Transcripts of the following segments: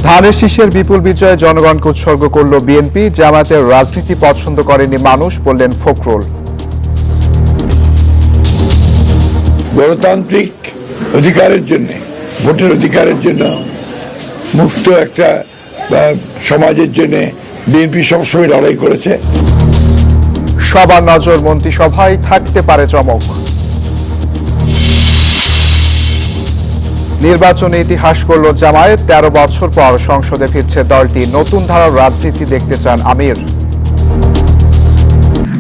ধানের শীষের বিপুল বিজয়ে জনগণকে উৎসর্গ করল বিএনপি। জামায়াতের রাজনীতি পছন্দ করেনি মানুষ, বললেন ফখরুল। গণতান্ত্রিক অধিকারের জন্য, ভোটের অধিকারের জন্য, মুক্ত একটা সমাজের জন্য বিএনপি সবসময় লড়াই করেছে। সবার নজর মন্ত্রিসভায় থাকতে পারে চমক। নির্বাচনে ইতিহাস করল জামায়াত। 13 বছর পর সংসদে ফিরছে দলটি। নতুন ধারার রাজনীতি দেখতে চান আমির।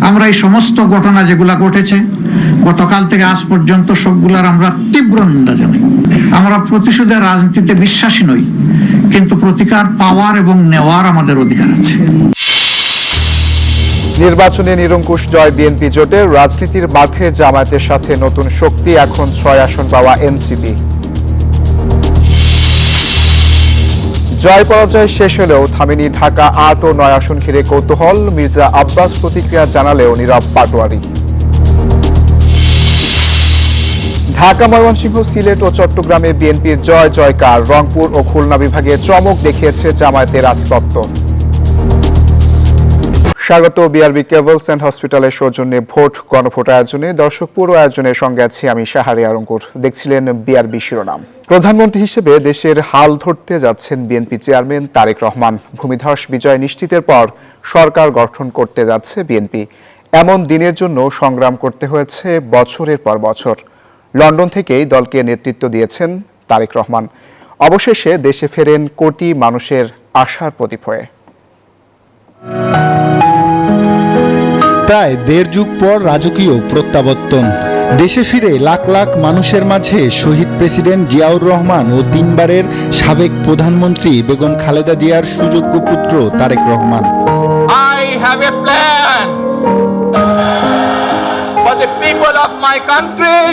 আমরা এই সমস্ত ঘটনা যেগুলা ঘটেছে গতকাল থেকে আজ পর্যন্ত সবগুলার আমরা তীব্র নিন্দা জানাই। আমরা প্রতিশোধের রাজনীতিতে বিশ্বাসী নই, কিন্তু প্রতিকার পাওয়ার এবং নেওয়ার আমাদের অধিকার আছে। নির্বাচনে নিরঙ্কুশ জয় বিএনপি জোটের। রাজনীতির মাঠে জামায়াতের সাথে নতুন শক্তি। এখন 6 আসন পাওয়া এনসিপি। জয় পরাজয় শেষ হলেও থামেনি ঢাকা 8 ও 9 আসন ঘিরে কৌতূহল। মির্জা আব্বাস প্রতিক্রিয়া জানালেও নীরব পাটোয়ারি। ঢাকা, ময়মনসিংহ, সিলেট ও চট্টগ্রামে বিএনপির জয় জয়কার। রংপুর ও খুলনা বিভাগে চমক দেখিয়েছে জামায়াতের আধিপত্য। স্বাগত বিআরবি কেবলস অ্যান্ড হসপিটালের সৌজন্যে ভোট গণভোট আয়োজনে। দর্শক, পুরো আয়োজনের সঙ্গে আছি আমি শাহরিয়ার অঙ্কুর। দেখছিলেন বিআরবি শিরোনাম। প্রধানমন্ত্রী হিসেবে দেশের হাল ধরতে যাচ্ছেন বিএনপি চেয়ারম্যান তারেক রহমান। ভূমিধস বিজয় নিশ্চিতের পর সরকার গঠন করতে যাচ্ছে বিএনপি। এমন দিনের জন্য সংগ্রাম করতে হয়েছে বছরের পর বছর। লন্ডন থেকেই দলকে নেতৃত্ব দিয়েছেন তারেক রহমান। অবশেষে দেশে ফেরেন কোটি মানুষের আশার প্রদীপ হয়ে। প্রায় 1.5 যুগ পর রাজকীয় প্রত্যাবর্তন। দেশে ফিরে লাখ লাখ মানুষের মাঝে শহীদ প্রেসিডেন্ট জিয়াউর রহমান ও 3 বারের সাবেক প্রধানমন্ত্রী বেগম খালেদা জিয়ার সুযোগ্য পুত্র Tarique Rahman. I have a plan for the people of my country.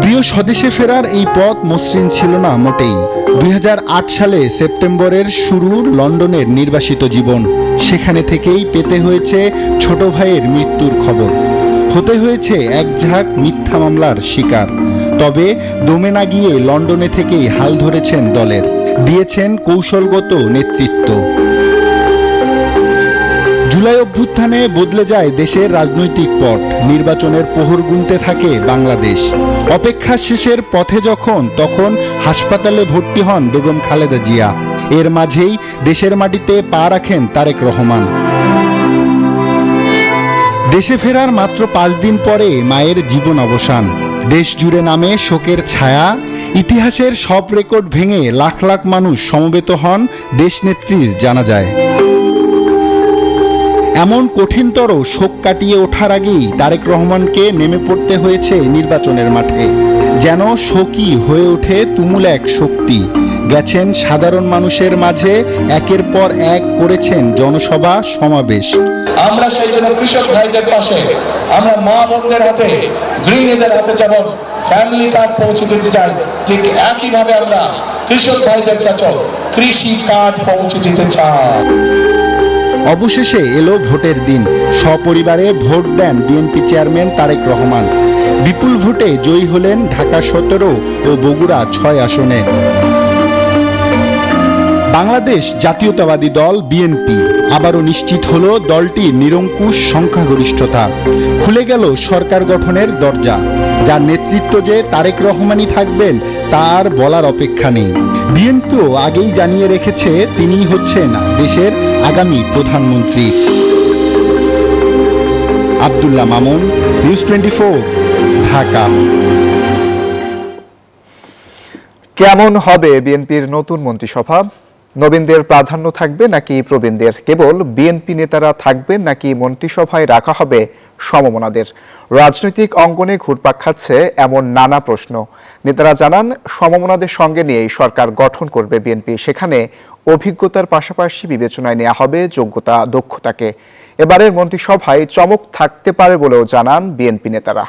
প্রিয় স্বদেশে ফেরার এই পথ মসৃণ ছিল না মোটেই। 2008 সালে সেপ্টেম্বরের শুরু লন্ডনের নির্বাসিত জীবন। সেখানে থেকেই পেতে হয়েছে ছোট ভাইয়ের মৃত্যুর খবর। হতে হয়েছে এক ঝাঁক মিথ্যা মামলার শিকার। তবে দমে না গিয়ে লন্ডনে থেকেই হাল ধরেছেন দলের, দিয়েছেন কৌশলগত নেতৃত্ব। জুলাই অভ্যুত্থানে বদলে যায় দেশের রাজনৈতিক পট। নির্বাচনের প্রহর গুনতে থাকে বাংলাদেশ। অপেক্ষা শেষের পথে তখন হাসপাতালে ভর্তি হন বেগম খালেদা জিয়া। এর মাঝেই দেশের মাটিতে পা রাখেন তারেক রহমান। দেশে ফেরার মাত্র 5 দিন পরে মায়ের জীবন অবসান। দেশ জুড়ে নামে শোকের ছায়া। ইতিহাসের সব রেকর্ড ভেঙে লাখ লাখ মানুষ সমবেত হন দেশনেত্রীর জানাজায়। এমন কঠিনতর শোক কাটিয়ে ওঠার আগেই তারেক রহমানকে নেমে পড়তে হয়েছে নির্বাচনের মাঠে। যেন শোকই হয়ে ওঠে তুমুল এক শক্তি। গেছেন সাধারণ মানুষের মাঝে, একের পর এক করেছেন জনসভা সমাবেশ। আমরা সেই জন্য কৃষক ভাইদের পাশে, আমরা মা বোনদের হাতে, গৃহিণীদের হাতে যেমন ফ্যামিলি কার্ড পৌঁছে দিতে চাই, ঠিক একইভাবে আমরা কৃষক ভাইদের কাছে কৃষি কার্ড পৌঁছে দিতে চাই। অবশেষে এলো ভোটের দিন। সপরিবারে ভোট দেন বিএনপি চেয়ারম্যান তারেক রহমান। বিপুল ভোটে জয়ী হলেন ঢাকা 17 ও বগুড়া 6 আসনে। বাংলাদেশ জাতীয়তাবাদী দল বিএনপি আবারও নিশ্চিত হলো দলটির নিরঙ্কুশ সংখ্যাগরিষ্ঠতা। খুলে গেল সরকার গঠনের দরজা। যার নেতৃত্ব যে তারেক রহমানই থাকবেন তার বলার অপেক্ষা নেই। বিএনপিও আগেই জানিয়ে রেখেছে তিনিই হচ্ছেন দেশের আগামী প্রধানমন্ত্রী। আব্দুল্লাহ মামুন, নিউজ 24, ঢাকা। কেমন হবে বিএনপির নতুন মন্ত্রিসভা? নবীনদের প্রাধান্য থাকবে নাকি প্রবীণদের? কেবল বিএনপি নেতারা থাকবেন নাকি মন্ত্রিসভায় রাখা হবে সমমনাদের? রাজনৈতিক অঙ্গনে ঘুরপাক খাচ্ছে এমন নানা প্রশ্ন। নেতারা জানান, সমমনাদের সঙ্গে নিয়েই সরকার গঠন করবে বিএনপি। সেখানে অভিজ্ঞতার পাশাপাশি বিবেচনায় নেওয়া হবে যোগ্যতা, দক্ষতাকে। এবারের মন্ত্রিসভায় চমক থাকতে পারে বলেও জানান বিএনপি নেতারা।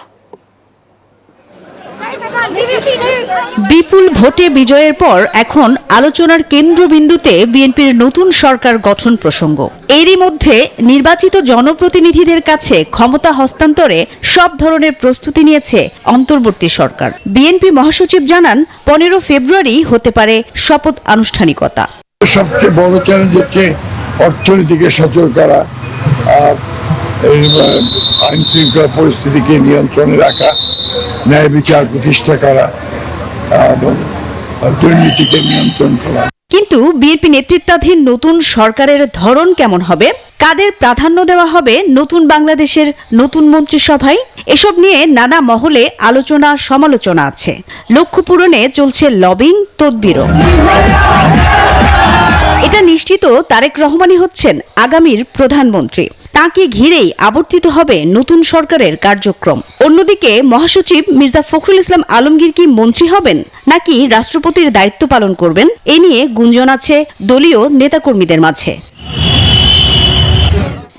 বিপুল ভোটে বিজয়ের পর এখন আলোচনার কেন্দ্রবিন্দুতে বিএনপির নতুন সরকার গঠন প্রসঙ্গ। এরই মধ্যে নির্বাচিত জনপ্রতিনিধিদের কাছে ক্ষমতা হস্তান্তরে সব ধরনের প্রস্তুতি নিয়েছে অন্তর্বর্তী সরকার। বিএনপি মহাসচিব জানান 15 ফেব্রুয়ারি হতে পারে শপথ আনুষ্ঠানিকতা। সবচেয়ে বড় চ্যালেঞ্জ হচ্ছে অর্থনীতিকে সচল করা, আইন শৃঙ্খলা পরিস্থিতিকে নিয়ন্ত্রণে রাখা, ন্যায় বিচার প্রতিষ্ঠা করা এবং দুর্নীতিকে নিয়ন্ত্রণ করা। কিন্তু বিএনপি নেতৃত্বাধীন নতুন সরকারের ধরন কেমন হবে, কাদের প্রাধান্য দেওয়া হবে নতুন বাংলাদেশের নতুন মন্ত্রিসভায়, এসব নিয়ে নানা মহলে আলোচনা সমালোচনা আছে। লক্ষ্য পূরণে চলছে লবিং তদবিরও। এটা নিশ্চিত তারেক রহমানই হচ্ছেন আগামীর প্রধানমন্ত্রী। তাকে ঘিরেই আবর্তিত হবে নতুন সরকারের কার্যক্রম। অন্যদিকে মহাসচিব মির্জা ফখরুল ইসলাম আলমগীর কি মন্ত্রী হবেন নাকি রাষ্ট্রপতির দায়িত্ব পালন করবেন, এ নিয়ে গুঞ্জন আছে দলীয় নেতাকর্মীদের মাঝে।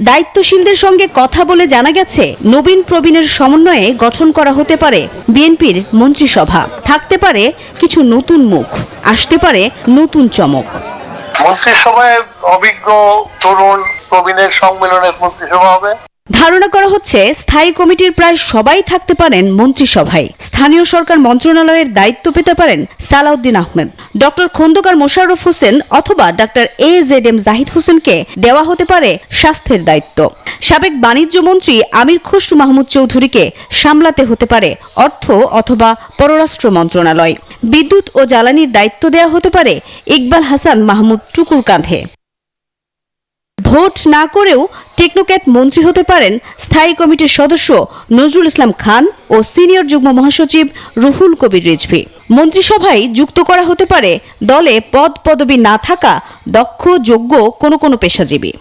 দায়িত্বশীলদের সঙ্গে কথা বলে জানা গেছে নবীন প্রবীণের সমন্বয়ে গঠন করা হতে পারে বিএনপির মন্ত্রিসভা। থাকতে পারে কিছু নতুন মুখ, আসতে পারে নতুন চমক। মন্ত্রিসভায় অভিজ্ঞ তরুণ প্রবীণের সম্মেলনের মন্ত্রিসভা হবে। ধারণা করা হচ্ছে স্থায়ী কমিটির প্রায় সবাই থাকতে পারেন মন্ত্রিসভায়। স্থানীয় সরকার মন্ত্রণালয়ের দায়িত্ব পেতে পারেন সালাউদ্দিন আহমেদ, ডক্টর খন্দকার মোশাররফ হোসেন অথবা ডক্টর AZM জাহিদ হোসেনকে দেওয়া হতে পারে স্বাস্থ্যের দায়িত্ব। সাবেক বাণিজ্য মন্ত্রী আমির খসরু মাহমুদ চৌধুরীকে সামলাতে হতে পারে অর্থ অথবা পররাষ্ট্র মন্ত্রণালয়। বিদ্যুৎ ও জ্বালানির দায়িত্ব দেওয়া হতে পারে ইকবাল হাসান মাহমুদ টুকুর কাঁধে। ভোট না করেও টেকনোক্যাট মন্ত্রী হতে পারেন স্থায়ী কমিটির সদস্য নজরুল ইসলাম খান ও সিনিয়র যুগ্ম মহাসচিব রুহুল কবির রিজভী। মন্ত্রিসভায় যুক্ত করা হতে পারে দলে পদ পদবি না থাকা দক্ষ যোগ্য কোনো পেশাজীবী।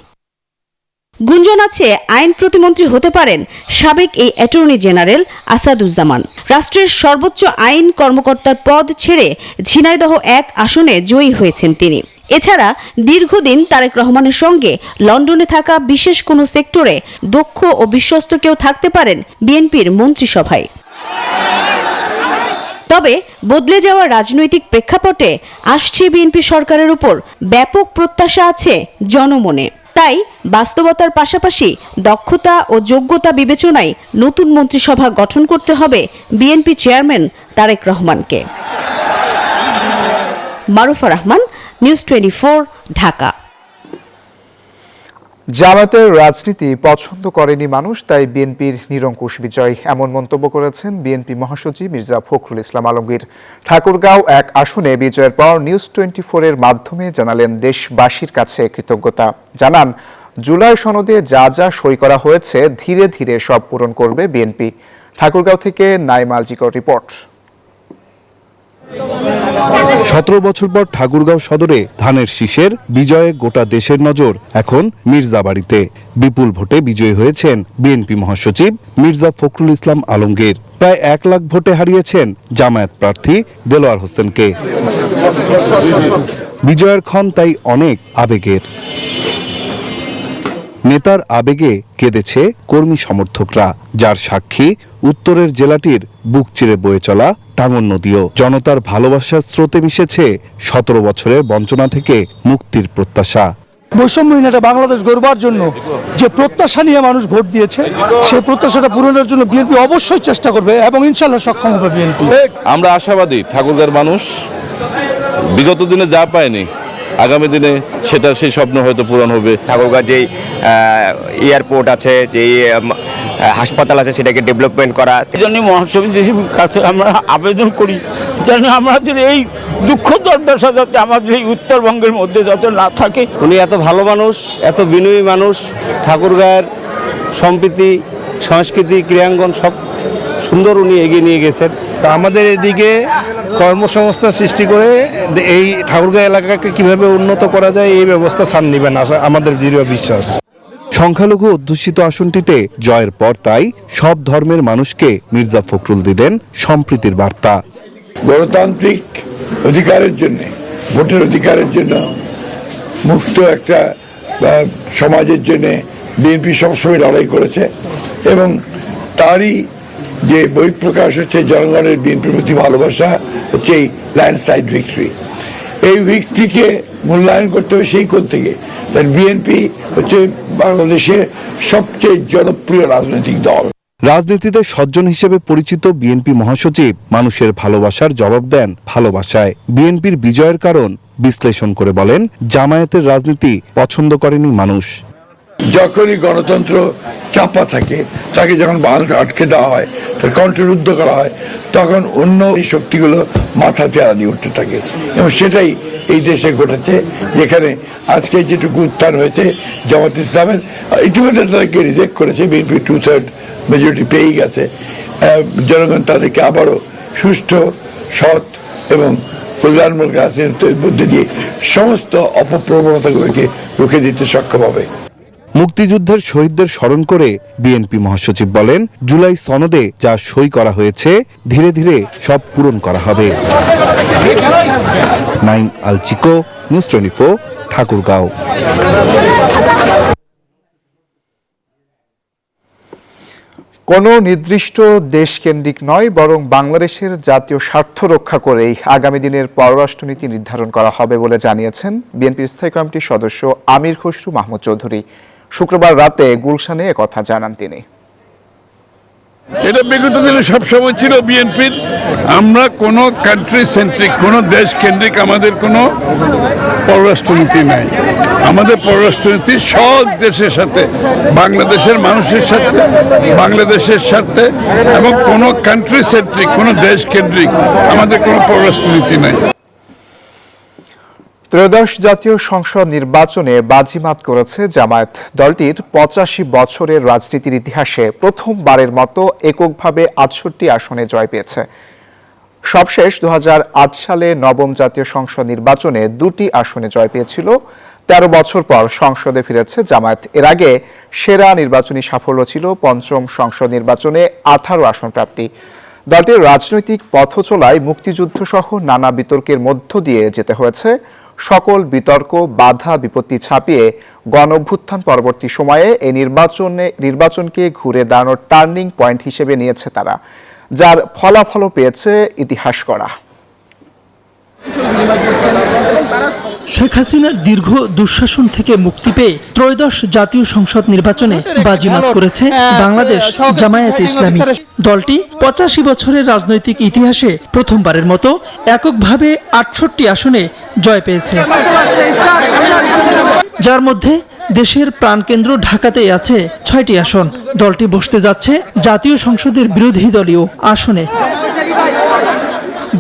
গুঞ্জন আছে আইন প্রতিমন্ত্রী হতে পারেন সাবেক এই অ্যাটর্নি জেনারেল আসাদুজ্জামান। রাষ্ট্রের সর্বোচ্চ আইন কর্মকর্তার পদ ছেড়ে ঝিনাইদহ 1 আসনে জয়ী হয়েছেন তিনি। এছাড়া দীর্ঘদিন তারেক রহমানের সঙ্গে লন্ডনে থাকা বিশেষ কোনো সেক্টরে দক্ষ ও বিশ্বস্ত কেউ থাকতে পারেন বিএনপির মন্ত্রিসভায়। তবে বদলে যাওয়া রাজনৈতিক প্রেক্ষাপটে আসছে বিএনপি সরকারের উপর ব্যাপক প্রত্যাশা আছে জনমনে। তাই বাস্তবতার পাশাপাশি দক্ষতা ও যোগ্যতা বিবেচনায় নতুন মন্ত্রিসভা গঠন করতে হবে বিএনপি চেয়ারম্যান তারেক রহমানকে। মারুফা রহমান, নিউজ 24, ঢাকা। জামাতের রাজনীতি পছন্দ করেনি মানুষ, তাই বিএনপির নিরঙ্কুশ বিজয়, এমন মন্তব্য করেছেন বিএনপি মহাসচিব মির্জা ফখরুল ইসলাম আলমগীর। ঠাকুরগাঁও 1 আসনে বিজয়ের পর নিউজ 24-এর মাধ্যমে জানালেন দেশবাসীর কাছে কৃতজ্ঞতা। জানান জুলাই সনদে যা যা সই করা হয়েছে ধীরে ধীরে সব পূরণ করবে বিএনপি। ঠাকুরগাঁও থেকে নাইমা আজিকর রিপোর্ট। 17 বছর পর ঠাকুরগাঁও সদরে ধানের শীষের বিজয়ে গোটা দেশের নজর এখন মির্জাবাড়িতে। বিপুল ভোটে বিজয়ী হয়েছেন বিএনপি মহাসচিব মির্জা ফখরুল ইসলাম আলমগীর। প্রায় 1 লাখ ভোটে হারিয়েছেন জামায়াত প্রার্থী দেলোয়ার হোসেনকে। বিজয়ের ক্ষণ তাই অনেক আবেগের। নেতার আবেগে কেঁদেছে কর্মী সমর্থকরা, যার সাক্ষী উত্তরের জেলাটির বুক চিরে বয়ে চলা টাঙ্গন নদীও। জনতার ভালোবাসার স্রোতে মিশেছে 17 বছরের বঞ্চনা থেকে মুক্তির প্রত্যাশা। বৈষম্যহীন একটা বাংলাদেশ গড়বার জন্য যে প্রত্যাশা নিয়ে মানুষ ভোট দিয়েছে, সেই প্রত্যাশাটা পূরণের জন্য বিএনপি অবশ্যই চেষ্টা করবে এবং ইনশাল্লাহ সক্ষম হবে বিএনপি। আমরা আশাবাদী ঠাকুরগাঁওর মানুষ বিগত দিনে যা পায়নি আগামী দিনে সেটা সেই স্বপ্ন হয়তো পূরণ হবে। ঠাকুরগাঁও যেই এয়ারপোর্ট আছে, যেই হাসপাতাল আছে, সেটাকে ডেভেলপমেন্ট করা। এই জন্য মহাসচিবের কাছে আমরা আবেদন করি যেন আমাদের এই দুঃখ দুর্দশা যাতে আমাদের এই উত্তরবঙ্গের মধ্যে যাতে না থাকে। উনি এত ভালো মানুষ, এত বিনয়ী মানুষ, ঠাকুরগাঁয়ের সম্প্রীতি, সংস্কৃতি, ক্রিয়াঙ্গন সব সুন্দর উনি এগিয়ে নিয়ে গেছেন। আমাদের এদিকে কর্মসংস্থান সৃষ্টি করে এই ঠাকুরগাঁও এলাকাকে কিভাবে উন্নত করা যায় এই ব্যবস্থা ছাড় নেবেন আমাদের দৃঢ় বিশ্বাস। সংখ্যালঘু অধ্যুষিত আসনটিতে জয়ের পর তাই সব ধর্মের মানুষকে মির্জা ফখরুল দিলেন সম্প্রীতির বার্তা। গণতান্ত্রিক অধিকারের জন্য, ভোটের অধিকারের জন্য, মুক্ত একটা সমাজের জন্য বিএনপি সবসময় লড়াই করেছে এবং তারই যে বহিঃপ্রকাশ হচ্ছে জনগণের বিএনপির প্রতি ভালোবাসা, হচ্ছে এই ল্যান্ডস্লাইড ভিক্টরি। এই ভিক্টরিকে মূল্যায়ন করতে হবে সেই কোণ থেকে। বিএনপি হচ্ছে বাংলাদেশের সবচেয়ে জনপ্রিয় রাজনৈতিক দল। রাজনীতিতে সজ্জন হিসেবে পরিচিত বিএনপি মহাসচিব মানুষের ভালোবাসার জবাব দেন ভালোবাসায়। বিএনপির বিজয়ের কারণ বিশ্লেষণ করে বলেন, জামায়াতের রাজনীতি পছন্দ করেনি মানুষ। যখনই গণতন্ত্র চাপা থাকে, তাকে যখন বাঁধ আটকে দেওয়া হয়, তার কণ্ঠরুদ্ধ করা হয়, তখন অন্য এই শক্তিগুলো মাথা তেড়া দিয়ে উঠতে থাকে। এবং সেটাই এই দেশে ঘটেছে, যেখানে আজকে যেটুকু উত্থান হয়েছে জামাত ইসলামের, ইতিমধ্যে তাদেরকে রিজেক্ট করেছে, বিএনপি 2/3 মেজরিটি পেয়েই গেছে। জনগণ তাদেরকে আবারও সুষ্ঠু, সৎ এবং কল্যাণমূলক রাজনীতির মধ্যে দিয়ে সমস্ত অপপ্রবণতাগুলোকে রুখে দিতে সক্ষম হবে। মুক্তিযুদ্ধের শহীদদের স্মরণ করে বিএনপি মহাসচিব বলেন, জুলাই সনদে যা সই করা হয়েছে ধীরে ধীরে সব পূরণ করা হবে। নাইম আল চিকো, নিউজ 24, ঠাকুরগাঁও। কোনো নির্দিষ্ট দেশকেন্দ্রিক নয়, বরং বাংলাদেশের জাতীয় স্বার্থ রক্ষা করেই আগামী দিনের পররাষ্ট্রনীতি নির্ধারণ করা হবে বলে জানিয়েছেন বিএনপির স্থায়ী কমিটির সদস্য আমির খসরু মাহমুদ চৌধুরী। শুক্রবার রাতে গুলশানে একথা জানান তিনি। এটা বিগত দিনে সবসময় ছিল বিএনপির। আমরা কোনো কান্ট্রি সেন্ট্রিক, কোনো দেশ কেন্দ্রিক আমাদের কোনো পররাষ্ট্রনীতি নাই। আমাদের পররাষ্ট্রনীতি সব দেশের সাথে, বাংলাদেশের মানুষের সাথে, বাংলাদেশের সাথে, এবং কোনো কান্ট্রি সেন্ট্রিক, কোনো দেশ কেন্দ্রিক আমাদের কোনো পররাষ্ট্রনীতি নাই। ত্রয়োদশ জাতীয় সংসদ নির্বাচনে বাজিমাত করেছে জামায়াত। দলটির 85 বছরের রাজনীতির ইতিহাসে প্রথমবারের মতো এককভাবে 68 আসনে জয় পেয়েছে। সবশেষ 2008 সালে নবম জাতীয় সংসদ নির্বাচনে 2টি আসনে জয় পেয়েছিল। 13 বছর পর সংসদে ফিরেছে জামায়াত। এর আগে সেরা নির্বাচনী সাফল্য ছিল পঞ্চম সংসদ নির্বাচনে 18 আসন প্রাপ্তি। দলটির রাজনৈতিক পথ চলায় মুক্তিযুদ্ধ সহ নানা বিতর্কের মধ্য দিয়ে যেতে হয়েছে। সকল বিতর্ক, বাধা বিপত্তি ছাপিয়ে গণঅভ্যুত্থান পরবর্তী সময়ে এই নির্বাচনকে ঘুরে দাঁড়ানোর টার্নিং পয়েন্ট হিসেবে নিয়েছে তারা, যার ফলাফলও পেয়েছে ইতিহাস করা। শেখ হাসিনার দীর্ঘ দুঃশাসন থেকে মুক্তি পেয়ে ত্রয়োদশ জাতীয় সংসদ নির্বাচনে বাজিমাত করেছে বাংলাদেশ জামায়াতে ইসলামী। দলটি 85 বছরের রাজনৈতিক ইতিহাসে প্রথমবারের মতো এককভাবে 68 আসনে জয় পেয়েছে, যার মধ্যে দেশের প্রাণকেন্দ্র ঢাকাতেই আছে 6টি আসন। দলটি বসতে যাচ্ছে জাতীয় সংসদের বিরোধী দলীয় আসনে।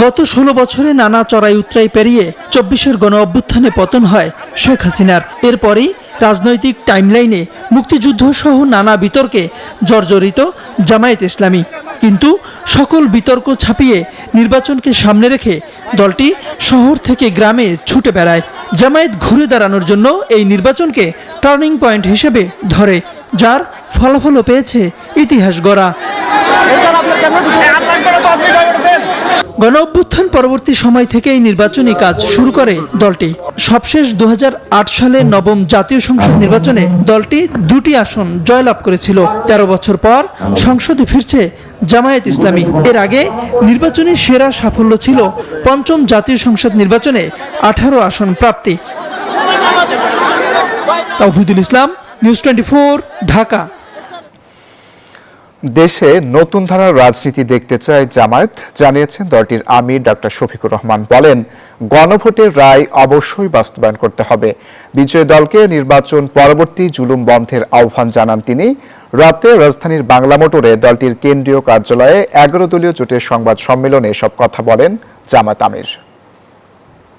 গত 16 বছরে নানা চড়াই উতরাই পেরিয়ে 24-এর গণ অভ্যুত্থানে পতন হয় শেখ হাসিনার। এরপরই রাজনৈতিক টাইমলাইনে মুক্তিযুদ্ধ সহ নানা বিতর্কে জর্জরিত জামায়াত ইসলামী। কিন্তু সকল বিতর্ক ছাপিয়ে নির্বাচনকে সামনে রেখে দলটি শহর থেকে গ্রামে ছুটে বেড়ায়। জামায়াত ঘুরে দাঁড়ানোর জন্য এই নির্বাচনকে টার্নিং পয়েন্ট হিসেবে ধরে, যার ফলাফলও পেয়েছে ইতিহাস গড়া। গণ অভ্যুত্থান পরবর্তী সময় থেকেই নির্বাচনী কাজ শুরু করে দলটি। সবশেষ 2008 সালে নবম জাতীয় সংসদ নির্বাচনে দলটি 2টি আসন জয়লাভ করেছিল। 13 বছর পর সংসদে ফিরছে জামায়াত ইসলামী। এর আগে নির্বাচনী সেরা সাফল্য ছিল পঞ্চম জাতীয় সংসদ নির্বাচনে 18 আসন প্রাপ্তি। তাওহিদুল ইসলাম, নিউজ 24, ঢাকা। দেশে নতুন ধারার রাজনীতি দেখতে চায় জামায়াত, জানিয়েছেন দলটির আমির ডক্টর শফিকুর রহমান। বলেন, গণভোটের রায় অবশ্যই বাস্তবায়ন করতে হবে। বিজয়ী দলকে নির্বাচন পরবর্তী জুলুম বন্ধের আহ্বান জানান তিনি। রাতে রাজধানীর বাংলা মোটরে দলটির কেন্দ্রীয় কার্যালয়ে 11 দলীয় জোটের সংবাদ সম্মেলনে এসব কথা বলেন জামায়াত আমির।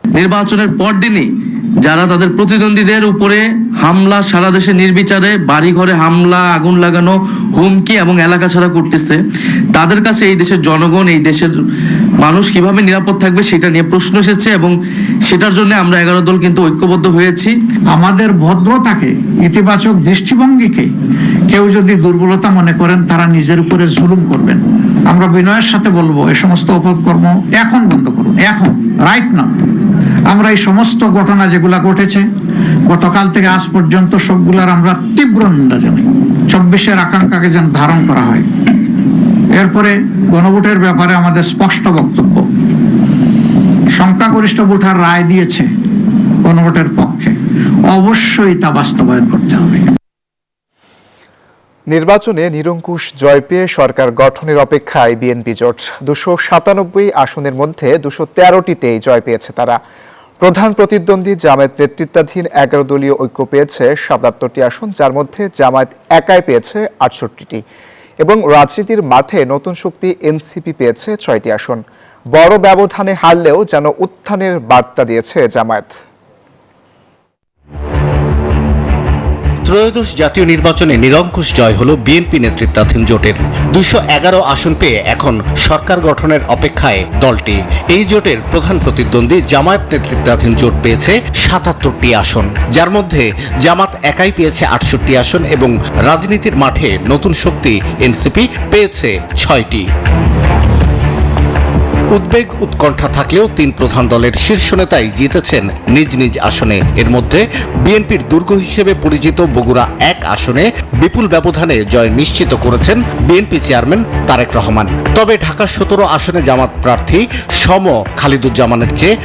নির্বাচনের পরদিনই যারা তাদের প্রতিদ্বন্দ্বীদের উপরে হামলা, সারা দেশে নির্বিচারে বাড়িঘরে হামলা, আগুন লাগানো, হুমকি এবং এলাকা ছাড়া করতেছে, তাদের কাছে এই দেশের জনগণ, এই দেশের মানুষ কিভাবে নিরাপদ থাকবে সেটা নিয়ে প্রশ্ন এসেছে এবং সেটার জন্য আমরা 11 দল কিন্তু ঐক্যবদ্ধ হয়েছি। আমাদের ভদ্রতাকে, ইতিবাচক দৃষ্টিভঙ্গিকে কেউ যদি দুর্বলতা মনে করেন, তারা নিজের উপরে জুলুম করবেন। আমরা বিনয়ের সাথে বলবো, এই সমস্ত অপকর্ম এখন বন্ধ করুন, এখন, রাইট না। আমরা এই সমস্ত ঘটনা যেগুলা ঘটেছে গতকাল থেকে আজ পর্যন্ত সবগুলার আমরা তীব্র নিন্দা জানাই। 24-এর আকাঙ্ক্ষাকে যেন ধারণ করা হয় এরপরে গণভোটের ব্যাপারে আমাদের স্পষ্ট বক্তব্য, সংখ্যাগরিষ্ঠ ভোটার রায় দিয়েছে গণভোটের পক্ষে, অবশ্যই তা বাস্তবায়ন করতে হবে। নির্বাচনে নিরঙ্কুশ জয় পেয়ে সরকার গঠনের অপেক্ষায় বিএনপি জোট। 297 আসনের মধ্যে 213টিতেই জয় পেয়েছে তারা। প্রধান প্রতিদ্বন্দ্বী জামায়াত নেতৃত্বাধীন 11 দলীয় ঐক্য পেয়েছে 77টি আসন, যার মধ্যে জামায়াত একাই পেয়েছে 68টি এবং রাজনীতির মাঠে নতুন শক্তি এনসিপি পেয়েছে 6টি আসন। বড় ব্যবধানে হারলেও যেন উত্থানের বার্তা দিয়েছে জামায়াত। ত্রয়োদশ জাতীয় নির্বাচনে নিরঙ্কুশ জয় হল বিএনপি নেতৃত্বাধীন জোটের। 211 আসন পেয়ে এখন সরকার গঠনের অপেক্ষায় দলটি। এই জোটের প্রধান প্রতিদ্বন্দ্বী জামায়াত নেতৃত্বাধীন জোট পেয়েছে 77টি আসন, যার মধ্যে জামাত একাই পেয়েছে 68টি আসন এবং রাজনীতির মাঠে নতুন শক্তি এনসিপি পেয়েছে 6টি। উদ্বেগ উৎকণ্ঠা থাকলেও 3 প্রধান দলের শীর্ষ নেতাই জিতেছেন নিজ নিজ আসনে। এর মধ্যে বিএনপির দুর্গ হিসেবে পরিচিত বগুড়া 1 আসনে বিপুল ব্যবধানে জয় নিশ্চিত করেছেন বিএনপি চেয়ারম্যান তারেক রহমান। তবে ঢাকা 17 আসনে জামাত প্রার্থী সম খালিদুজ্জামানের চেয়ে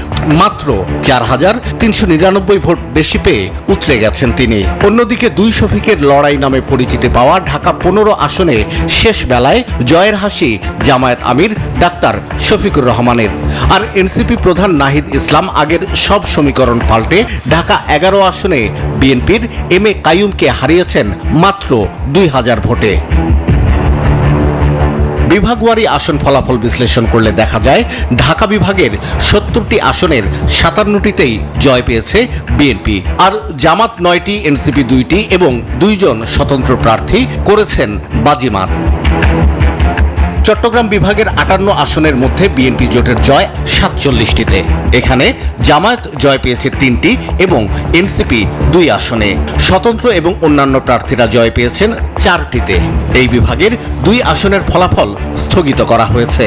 মাত্র 4399 ভোট বেশি পেয়ে উতরে গেছেন তিনি। অন্যদিকে 2 শফিকের লড়াই নামে পরিচিতি পাওয়া ঢাকা 15 আসনে শেষ বেলায় জয়ের হাসি জামায়াত আমির ডাক্তার শফিকুর রহমানের। আর এনসিপি প্রধান নাহিদ ইসলাম আগের সব সমীকরণ পাল্টে ঢাকা 11 আসনে বিএনপির এম এ কাইয়ুমকে হারিয়েছেন মাত্র 2000 ভোটে। বিভাগওয়ারি আসন ফলাফল বিশ্লেষণ করলে দেখা যায় ঢাকা বিভাগের 70টি আসনের 57টিতেই জয় পেয়েছে বিএনপি, আর জামাত 9টি, এনসিপি 2টি এবং 2 জন স্বতন্ত্র প্রার্থী করেছেন বাজিমাত। চট্টগ্রাম বিভাগের 58 আসনের মধ্যে বিএনপি জোটের জয় 47টিতে। এখানে জামায়াত জয় পেয়েছে 3টি এবং এনসিপি 2 আসনে। স্বতন্ত্র এবং অন্যান্য প্রার্থীরা জয় পেয়েছেন 4টিতে। এই বিভাগের 2 আসনের ফলাফল স্থগিত করা হয়েছে।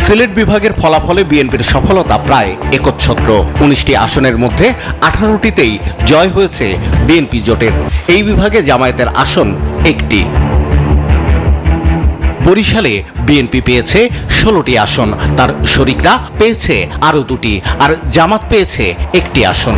সিলেট বিভাগের ফলাফলে বিএনপির সফলতা প্রায় একচ্ছত্র। 19টি আসনের মধ্যে 18টিতেই জয় হয়েছে বিএনপি জোটের। এই বিভাগে জামায়াতের আসন 1টি। বরিশালে বিএনপি পেয়েছে 16টি আসন, তার শরিকরা পেয়েছে আরও 2টি, আর জামাত পেয়েছে 1টি আসন।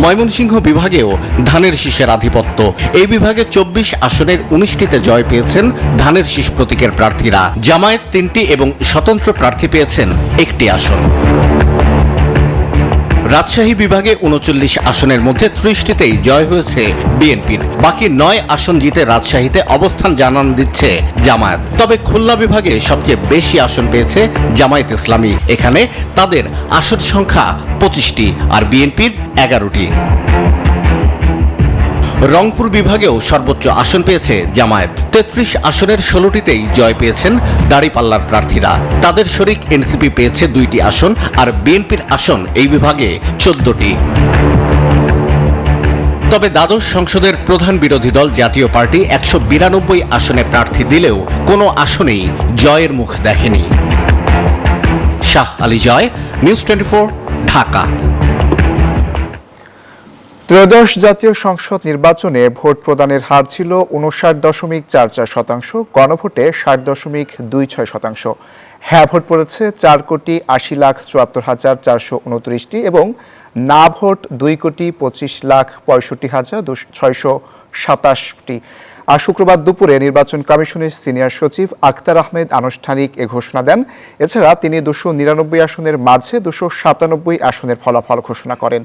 ময়মনসিংহ বিভাগেও ধানের শীষের আধিপত্য। এই বিভাগে 24 আসনের 19টিতে জয় পেয়েছেন ধানের শীষ প্রতীকের প্রার্থীরা। জামায়াত 3টি এবং স্বতন্ত্র প্রার্থী পেয়েছেন 1টি আসন। রাজশাহী বিভাগে 39 আসনের মধ্যে 30টিতেই জয় হয়েছে বিএনপির। বাকি 9 আসন জিতে রাজশাহীতে অবস্থান জানান দিচ্ছে জামায়াত। তবে খুলনা বিভাগে সবচেয়ে বেশি আসন পেয়েছে জামায়াত ইসলামী। এখানে তাদের আসন সংখ্যা 25টি আর বিএনপির 11টি। রংপুর বিভাগেও সর্বোচ্চ আসন পেয়েছে জামায়াত। 33 আসনের 16টিতেই জয় পেয়েছেন দাড়িপাল্লার প্রার্থীরা। তাদের শরিক এনসিপি পেয়েছে 2টি আসন আর বিএনপির আসন এই বিভাগে 14টি। তবে দ্বাদশ সংসদের প্রধান বিরোধী দল জাতীয় পার্টি 192 আসনে প্রার্থী দিলেও কোনো আসনেই জয়ের মুখ দেখেনি। শাহ আলী জয়, নিউজ 24, ঢাকা। ত্রয়োদশ জাতীয় সংসদ নির্বাচনে ভোট প্রদানের হার ছিল 59.44%, গণভোটে 60.26%। হ্যাঁ ভোট পড়েছে 4,80,74,429টি এবং না ভোট 2,25,65,627টি। আর শুক্রবার দুপুরে নির্বাচন কমিশনের সিনিয়র সচিব আখতার আহমেদ আনুষ্ঠানিক এ ঘোষণা দেন। এছাড়া তিনি 299 আসনের মাঝে 297 আসনের ফলাফল ঘোষণা করেন।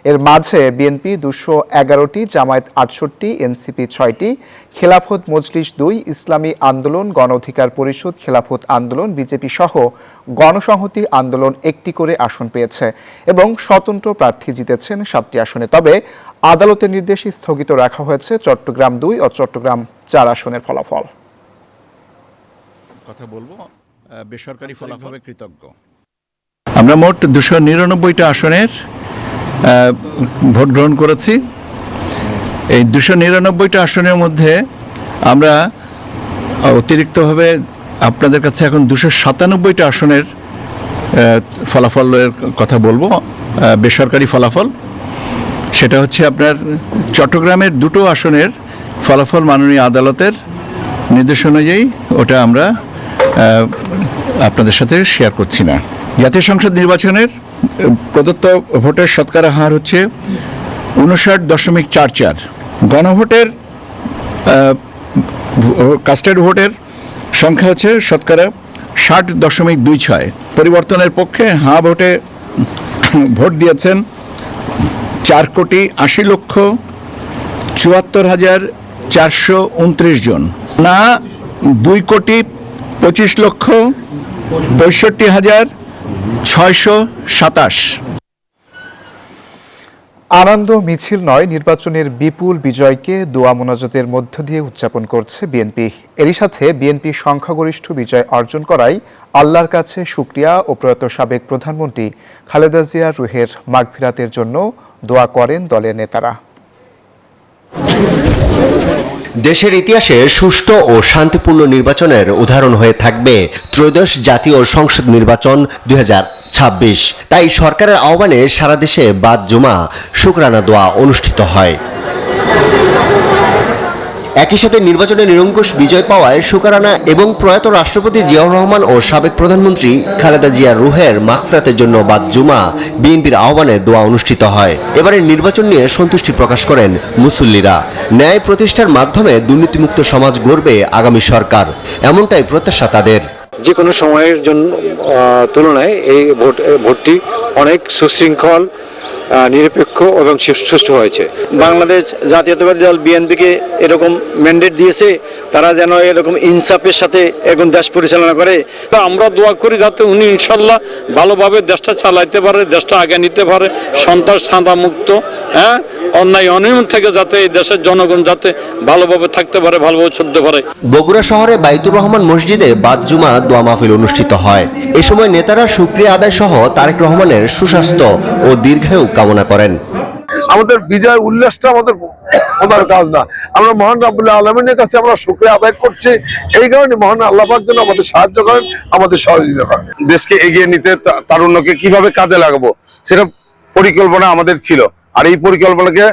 এর মাঝে বিএনপি 211টি, জামায়াত 68টি, এনসিপি 6টি, খেলাফত মজলিস 2, ইসলামী আন্দোলন, গণ অধিকার পরিষদ, খেলাফত আন্দোলন, বিজেপি সহ গণসংহতি আন্দোলন 1টি করে আসন পেয়েছে এবং স্বতন্ত্র প্রার্থী জিতেছেন 7টি আসনে। তবে আদালতের নির্দেশে স্থগিত রাখা হয়েছে চট্টগ্রাম 2 ও চট্টগ্রাম 4 আসনের ফলাফল। কথা বলবো, বেসরকারি ফলাফলে কৃতজ্ঞ। আমরা মোট 299টা আসনের ভোট গ্রহণ করেছি। এই 299টা আসনের মধ্যে আমরা অতিরিক্তভাবে আপনাদের কাছে এখন 297টা আসনের ফলাফলের কথা বলবো, বেসরকারি ফলাফল। সেটা হচ্ছে আপনার চট্টগ্রামের 2টো আসনের ফলাফল মাননীয় আদালতের নির্দেশ অনুযায়ী ওটা আমরা আপনাদের সাথে শেয়ার করছি না। জাতীয় সংসদ নির্বাচনের প্রদত্ত ভোটের শতকরা হার হচ্ছে 59.44। গণভোটের কাস্টেড ভোটের সংখ্যা হচ্ছে শতকরা 60.26। পরিবর্তনের পক্ষে হাঁ ভোটে ভোট দিয়েছেন 4,74,429 জন, না 2,65,627,627। আনন্দ মিছিল নয়, নির্বাচনের বিপুল বিজয়কে দোয়া মোনাজাতের মধ্য দিয়ে উদযাপন করছে বিএনপি। এরই সাথে বিএনপি সংখ্যাগরিষ্ঠ বিজয় অর্জন করায় আল্লাহর কাছে শুকরিয়া ও প্রয়াত সাবেক প্রধানমন্ত্রী খালেদা জিয়ার রুহের মাগফিরাতের জন্য দোয়া করেন দলের নেতারা। দেশের ইতিহাসে সুষ্ঠু ও শান্তিপূর্ণ নির্বাচনের উদাহরণ হয়ে থাকবে ত্রয়োদশ জাতীয় সংসদ নির্বাচন 2026। তাই সরকারের আহ্বানে সারা দেশে বাদ জুমা শুকরানা দোয়া অনুষ্ঠিত হয়। একই সাথে নির্বাচনে নিরঙ্কুশ বিজয় পাওয়ায় শুকরানা এবং প্রয়াত রাষ্ট্রপতি জিয়াউর রহমান ও সাবেক প্রধানমন্ত্রী খালেদা জিয়ার রুহের মাগফিরাতের জন্য বাদ জুমা বিএনপির আহ্বানে দোয়া অনুষ্ঠিত হয়। এবারের নির্বাচন নিয়ে সন্তুষ্টি প্রকাশ করেন মুসল্লিরা। ন্যায় প্রতিষ্ঠার মাধ্যমে দুর্নীতিমুক্ত সমাজ গড়বে আগামী সরকার, এমনটাই প্রত্যাশা তাদের। যে কোনো সময়ের জন্য তুলনায় এই ভোটটি অনেক সুশৃঙ্খল, নিরপেক্ষ এবং সুষ্ঠু হয়েছে। বাংলাদেশ জাতীয়তাবাদী দল বিএনপিকে এরকম ম্যান্ডেট দিয়েছে, তারা যেন এরকম ইনসাফের সাথে এখন দেশ পরিচালনা করে। আমরা দোয়া করি যাতে উনি ইনশাল্লাহ ভালোভাবে দেশটা চালাইতে পারে, দেশটা আগে নিতে পারে, সন্ত্রাস ছাঁদা মুক্ত, অন্যায় অনিয়ম থেকে যাতে এই দেশের জনগণ যাতে ভালোভাবে থাকতে পারে, ভালোভাবে চলতে পারে। বগুড়া শহরে বাইতুর রহমান মসজিদে বাদ জুমা দোয়া মাহফিল অনুষ্ঠিত হয়। এ সময় নেতারা শুকরিয়া আদায় সহ তারেক রহমানের সুস্বাস্থ্য ও দীর্ঘায়ু কামনা করেন। আমাদের বিজয় উল্লাসটা আমাদের প্রধান কাজ না, আমরা মহান রাব্বুল আলামিনের কাছে আমরা শুকরিয়া আদায় করছি। এই কারণে মহান আল্লাহ পাক যেন আমাদের সাহায্য করেন, আমাদের সহযোগিতা করেন। দেশকে এগিয়ে নিতে তারুণ্যকে কিভাবে কাজে লাগাবো সেটা পরিকল্পনা আমাদের ছিল, আর এই পরিকল্পনাকে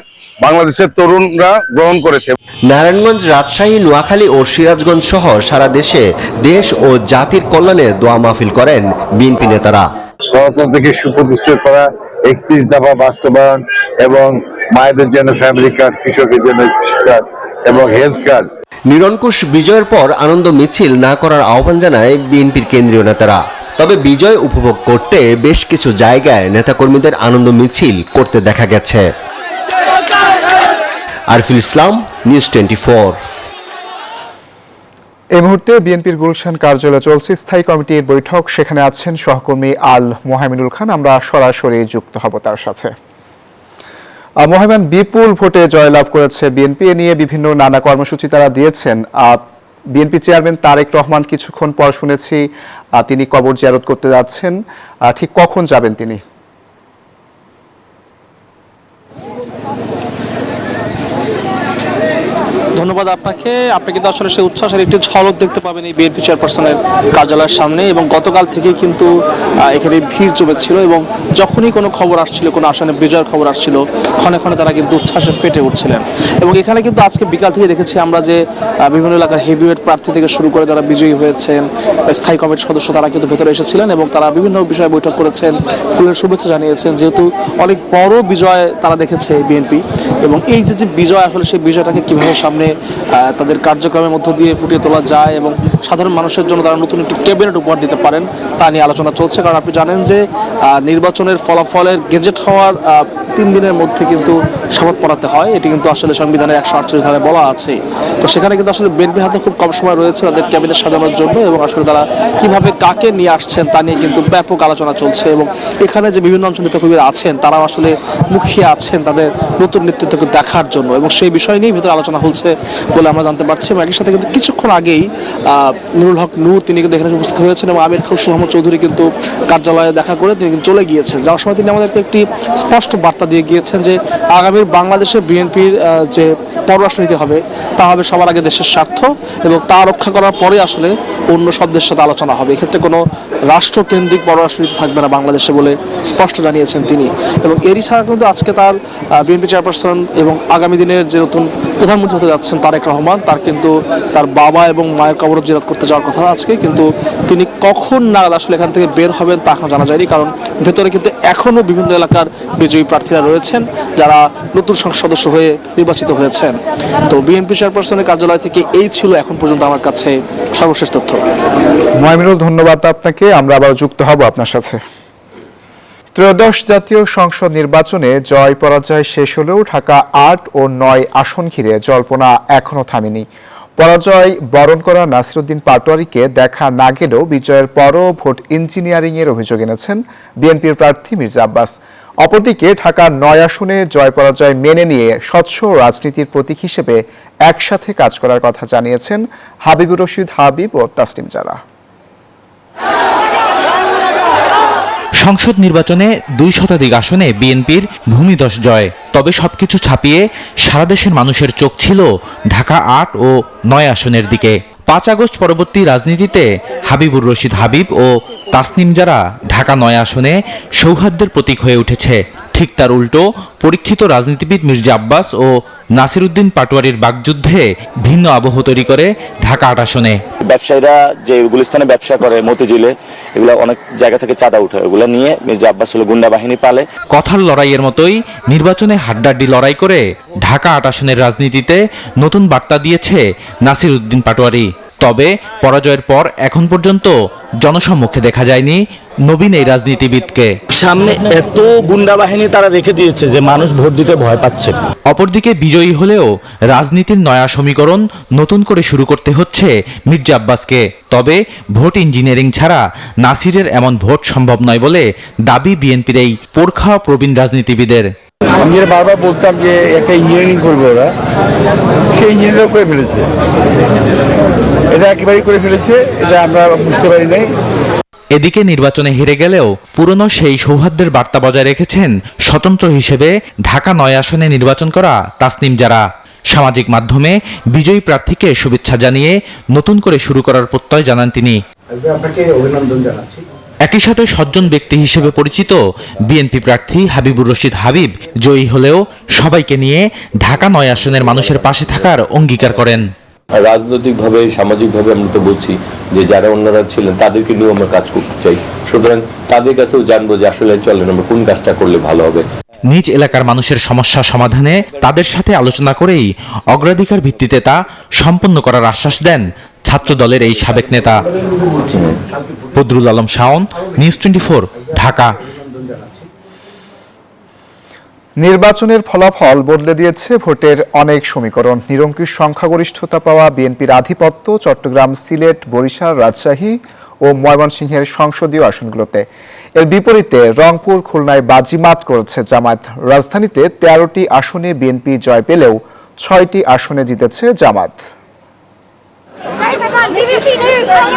বাংলাদেশের তরুণরা গ্রহণ করেছে। নারায়ণগঞ্জ, রাজশাহী, নোয়াখালী ও সিরাজগঞ্জ সহ সারা দেশে দেশ ও জাতির কল্যাণে দোয়া মাহফিল করেন বিএনপি নেতারা। গণতন্ত্রকে সুপ্রতিষ্ঠিত করা, 31 দফা বাস্তবায়ন এবং মায়েদের জন্য ফ্যামিলি কার্ড, কৃষকের জন্য কৃষি কার্ড এবং হেলথ কার্ড। নিরঙ্কুশ বিজয়ের পর আনন্দ মিছিল না করার আহ্বান জানায় বিএনপির কেন্দ্রীয় নেতারা। তবে বিজয় উপভোগ করতে বেশ কিছু জায়গায় নেতাকর্মীদের আনন্দ মিছিল করতে দেখা গেছে। আরফিল ইসলাম, নিউজ 24। এই মুহূর্তে বিএনপির গুলশান কার্যালয়ে চলছে স্থায়ী কমিটির বৈঠক। সেখানে আছেন সহকর্মী আল মোহামিনুল খান। আমরা সরাসরি যুক্ত হব তার সাথে। মোহামেন, বিপুল ভোটে জয়লাভ করেছে বিএনপি, নিয়ে বিভিন্ন নানা কর্মসূচি তারা দিয়েছেন। বিএনপি চেয়ারম্যান তারেক রহমান কিছুক্ষণ পর শুনেছি তিনি কবর জিয়ারত করতে যাচ্ছেন, ঠিক কখন যাবেন তিনি? ধন্যবাদ আপনাকে। আপনি কিন্তু আসলে সেই উচ্ছ্বাসের একটি ঝলক দেখতে পাবেন এই বিএনপি চেয়ারপারসনের কার্যালয়ের সামনে, এবং গতকাল থেকে কিন্তু এখানে ভিড় জমেছিল, এবং যখনই কোনো খবর আসছিল, কোনো আসনে বিজয়ের খবর আসছিল, ক্ষণে ক্ষণে তারা কিন্তু উচ্ছ্বাসে ফেটে উঠছিলেন। এবং এখানে কিন্তু আজকে বিকাল থেকে দেখেছি আমরা যে বিভিন্ন এলাকার হেভিওয়েট প্রার্থী থেকে শুরু করে যারা বিজয়ী হয়েছেন, স্থায়ী কমিটির সদস্য, তারা কিন্তু ভেতরে এসেছিলেন এবং তারা বিভিন্ন বিষয়ে বৈঠক করেছেন, ফুলের শুভেচ্ছা জানিয়েছেন, যেহেতু অনেক বড় বিজয় তারা দেখেছে বিএনপি। এবং এই যে বিজয়, আসলে সেই বিজয়টাকে কীভাবে সামনে তাদের কার্যক্রমের মধ্য দিয়ে ফুটিয়ে তোলা যায় এবং সাধারণ মানুষের জন্য তারা নতুন একটি ক্যাবিনেট উপহার দিতে পারেন, তা নিয়ে আলোচনা চলছে। কারণ আপনি জানেন যে নির্বাচনের ফলাফলের গেজেট হওয়ার 3 দিনের মধ্যে কিন্তু শপথ পড়াতে হয়। এটি কিন্তু আসলে সংবিধানের 148 ধারায় বলা আছে। তো সেখানে কিন্তু আসলে বিএনপির হাতে খুব কম সময় রয়েছে তাদের ক্যাবিনেট সাজানোর জন্য, এবং আসলে তারা কিভাবে কাকে নিয়ে আসছেন তা নিয়ে কিন্তু ব্যাপক আলোচনা চলছে। এবং এখানে যে বিভিন্ন অঞ্চল নেতাকর্মীরা আছেন, তারাও আসলে মুখিয়ে আছেন তাদের নতুন নেতৃত্বকে দেখার জন্য, এবং সেই বিষয় নিয়ে ভিতরে আলোচনা হচ্ছে বলে আমরা জানতে পারছি। এবং একই সাথে কিন্তু কিছুক্ষণ আগেই নুরুল হক নূর তিনি কিন্তু এখানে উপস্থিত হয়েছেন, এবং আমির খসরু মাহমুদ চৌধুরী কিন্তু কার্যালয়ে দেখা করে তিনি কিন্তু চলে গিয়েছেন। যাওয়ার সময় তিনি আমাদেরকে একটি স্পষ্ট বার্তা দিয়ে গিয়েছেন যে আগামীর বাংলাদেশে বিএনপির যে পররাষ্ট্রনীতি হবে, তা হবে সবার আগে দেশের স্বার্থ, এবং তা রক্ষা করার পরে আসলে অন্য সব দেশের সাথে আলোচনা হবে। এক্ষেত্রে কোনো রাষ্ট্রকেন্দ্রিক পররাষ্ট্রনীতি থাকবে না বাংলাদেশে বলে স্পষ্ট জানিয়েছেন তিনি। এবং এরই ছাড়া কিন্তু আজকে তার বিএনপি চেয়ারপারসন এবং আগামী দিনের যে নতুন প্রধানমন্ত্রী হতে যাচ্ছে করেছেন তারেক রহমান, তার কিন্তু তার বাবা এবং মায়ের কবর জিয়ারত করতে যাওয়ার কথা আজকে, কিন্তু তিনি কখন নাগাদ আসলে এখান থেকে বের হবেন তা এখনো জানা যায়নি, কারণ ভেতরে কিন্তু এখনো বিভিন্ন এলাকার বিজয়ী প্রার্থীরা রয়েছেন যারা নতুন সংসদ সদস্য হয়ে নির্বাচিত হয়েছেন। তো বিএনপি চেয়ারপারসনের কার্যালয় থেকে এই ছিল এখন পর্যন্ত আমার কাছে সর্বশেষ তথ্য। ময়মিনুল, ধন্যবাদ আপনাকে। আমরা আবার যুক্ত হব আপনার সাথে। ত্রয়োদশ জাতীয় সংসদ নির্বাচনে জয় পরাজয় শেষ হলেও ঢাকা ৮ ও ৯ আসন ঘিরে জল্পনা এখনো থামেনি। পরাজয় বরণ করা নাসিরউদ্দিন পাটোয়ারীকে দেখা না গেলেও বিজয়ের পরও ভোট ইঞ্জিনিয়ারিং এর অভিযোগ এনেছেন বিএনপির প্রার্থী মির্জা আব্বাস। অপরদিকে ঢাকা ৯ আসনে জয় পরাজয় মেনে নিয়ে স্বচ্ছ রাজনীতির প্রতীক হিসেবে একসাথে কাজ করার কথা জানিয়েছেন হাবিবুর রশিদ হাবিব ও তাসনিম জারা। সংসদ নির্বাচনে ২ শতাধিক আসনে বিএনপির ভূমিধস জয়। তবে সবকিছু ছাপিয়ে সারা দেশের মানুষের চোখ ছিল ঢাকা ৮ ও ৯ আসনের দিকে। ৫ আগস্ট পরবর্তী রাজনীতিতে হাবিবুর রশিদ হাবিব ও তাসনিম জারা ঢাকা ৯ আসনে সৌহার্দ্যের প্রতীক হয়ে উঠেছে। ঠিক তার উল্টো পরীক্ষিত রাজনীতিবিদ মির্জা আব্বাস ও নাসিরউদ্দিন পাটোয়ারীর বাগযুদ্ধে ভিন্ন আবহ তৈরি করে ঢাকা ৮ আসনে। ব্যবসায়ীরা যে গুলিস্তানে ব্যবসা করে মতিঝিলে, এগুলো অনেক জায়গা থেকে চাঁদা উঠে, ওগুলো নিয়ে মির্জা আব্বাস হলো গুন্ডা বাহিনী পালে। কথার লড়াইয়ের মতোই নির্বাচনে হাড্ডাহাড্ডি লড়াই করে ঢাকা ৮ আসনের রাজনীতিতে নতুন বার্তা দিয়েছে নাসিরউদ্দিন পাটোয়ারী। তবে পরাজয়ের পর এখন পর্যন্ত জনসম্মুখে দেখা যায়নি নবীন এই রাজনীতিবিদকে। সামনে এত গুন্ডা বাহিনী তারা রেখে দিয়েছে যে মানুষ ভোট দিতে ভয় পাচ্ছে। অপরদিকে বিজয়ী হলেও রাজনীতির নয়া সমীকরণ নতুন করে শুরু করতে হচ্ছে মির্জা আব্বাসকে। তবে ভোট ইঞ্জিনিয়ারিং ছাড়া নাসিরের এমন ভোট সম্ভব নয় বলে দাবি বিএনপির এই পোরখা প্রবীণ রাজনীতিবিদের। আমি যেটা বারবার বলতাম যে একটা ইঞ্জিনিয়ারিং করবে ওরা, সেই ইঞ্জিনিয়ারিং করে ফেলেছে, এটা একেবারেই করে ফেলেছে, এটা আমরা বুঝতে পারি নাই। এদিকে নির্বাচনে হেরে গেলেও পুরনো সেই সৌহার্দ্যের বার্তা বজায় রেখেছেন স্বতন্ত্র হিসেবে ঢাকা ৯ আসনে নির্বাচন করা তাসনিম জারা। সামাজিক মাধ্যমে বিজয়ী প্রার্থীকে শুভেচ্ছা জানিয়ে নতুন করে শুরু করার প্রত্যয় জানান তিনি। আপনাকে অভিনন্দন জানাচ্ছি। একই সাথে সজ্জন ব্যক্তি হিসেবে পরিচিত বিএনপি প্রার্থী হাবিবুর রশিদ হাবিব জয়ী হলেও সবাইকে নিয়ে ঢাকা ৯ আসনের মানুষের পাশে থাকার অঙ্গীকার করেন। রাজনৈতিকভাবে সামাজিকভাবে আমরা তো বলছি যে যারা অন্যরা ছিলেন তাদেরকে নিয়েও আমরা কাজ করতে চাই, সুতরাং তাদের কাছেও জানবো যে আসলে চলেন আমরা কোন কাজটা করলে ভালো হবে। নিজ এলাকার মানুষের সমস্যা সমাধানে তাদের সাথে আলোচনা করেই অগ্রাধিকার ভিত্তিতে তা সম্পন্ন করার আশ্বাস দেন ছাত্র দলের এই সাবেক নেতা। বদরুল আলম শাওন, নিউজ 24, ঢাকা। নির্বাচনের ফলাফল বদলে দিয়েছে ভোটের অনেক সমীকরণ। নিরঙ্কুশ সংখ্যাগরিষ্ঠতা পাওয়া বিএনপির আধিপত্য চট্টগ্রাম, সিলেট, বরিশাল, রাজশাহী ও ময়মনসিংহের সংসদীয় আসনগুলোতে। এর বিপরীতে রংপুর, খুলনায় বাজিমাত করেছে জামায়াত। রাজধানীতে 13টি আসনে বিএনপি জয় পেলেও 6টি আসনে জিতেছে জামায়াত।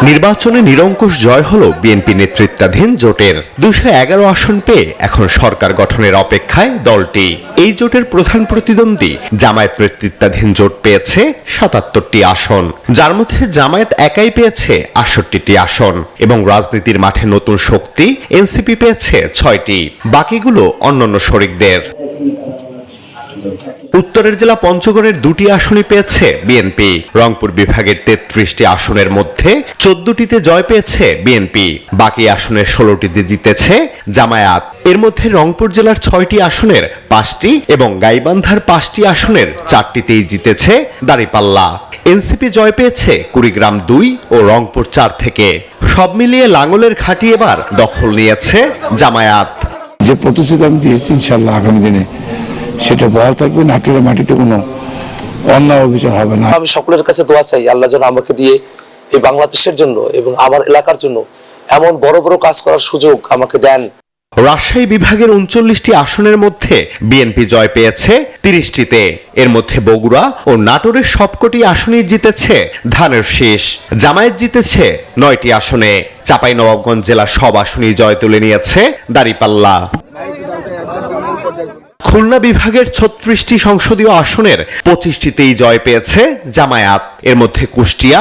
নির্বাচনে নিরঙ্কুশ জয় হলো বিএনপি নেতৃত্বাধীন জোটের। 211 আসন পেয়ে এখন সরকার গঠনের অপেক্ষায় দলটি। এই জোটের প্রধান প্রতিদ্বন্দ্বী জামায়াত নেতৃত্বাধীন জোট পেয়েছে 77টি আসন, যার মধ্যে জামায়াত একাই পেয়েছে 68টি আসন এবং রাজনীতির মাঠে নতুন শক্তি এনসিপি পেয়েছে 6টি, বাকিগুলো অন্যান্য শরিকদের। উত্তরের জেলা পঞ্চগড়ের 2টি আসনই পেয়েছে বিএনপি। রংপুর বিভাগের 33টি আসনের মধ্যে 14টিতে জয় পেয়েছে বিএনপি, বাকি আসনের 16টিতে জিতেছে জামায়াত। এর মধ্যে রংপুর জেলার 6টি আসনের 5টি এবং গাইবান্ধার 5টি আসনের 4টিতেই জিতেছে দাঁড়িপাল্লা। এনসিপি জয় পেয়েছে কুড়িগ্রাম 2 ও রংপুর 4 থেকে। সব মিলিয়ে লাঙ্গলের ঘাঁটি এবার দখল নিয়েছে জামায়াত। যে প্রতিশ্রুতি আমি দিয়েছি ইনশাল্লাহ আগামী দিনে সেটা বহাল থাকবে। নাটোরের মাটিতে কোনো অন্যায় অভিযোগ হবে না। আমি সকলের কাছে দোয়া চাই আল্লাহ যেন আমাকে দিয়ে এই বাংলাদেশের জন্য এবং আমার এলাকার জন্য এমন বড় বড় কাজ করার সুযোগ আমাকে দেন। রাজশাহী বিভাগের 39টি আসনের মধ্যে বিএনপি জয় পেয়েছে 30টিতে। এর মধ্যে বগুড়া ও নাটোরের সবকটি আসনই জিতেছে ধানের শীষ। জামায়াত জিতেছে 9টি আসনে। চাঁপাইনবাবগঞ্জ জেলার সব আসনই জয় তুলে নিয়েছে দাঁড়িপাল্লা। খুলনা বিভাগের 36টি সংসদীয় আসনের 25টিতেই জয় পেয়েছে জামায়াত। এর মধ্যে কুষ্টিয়া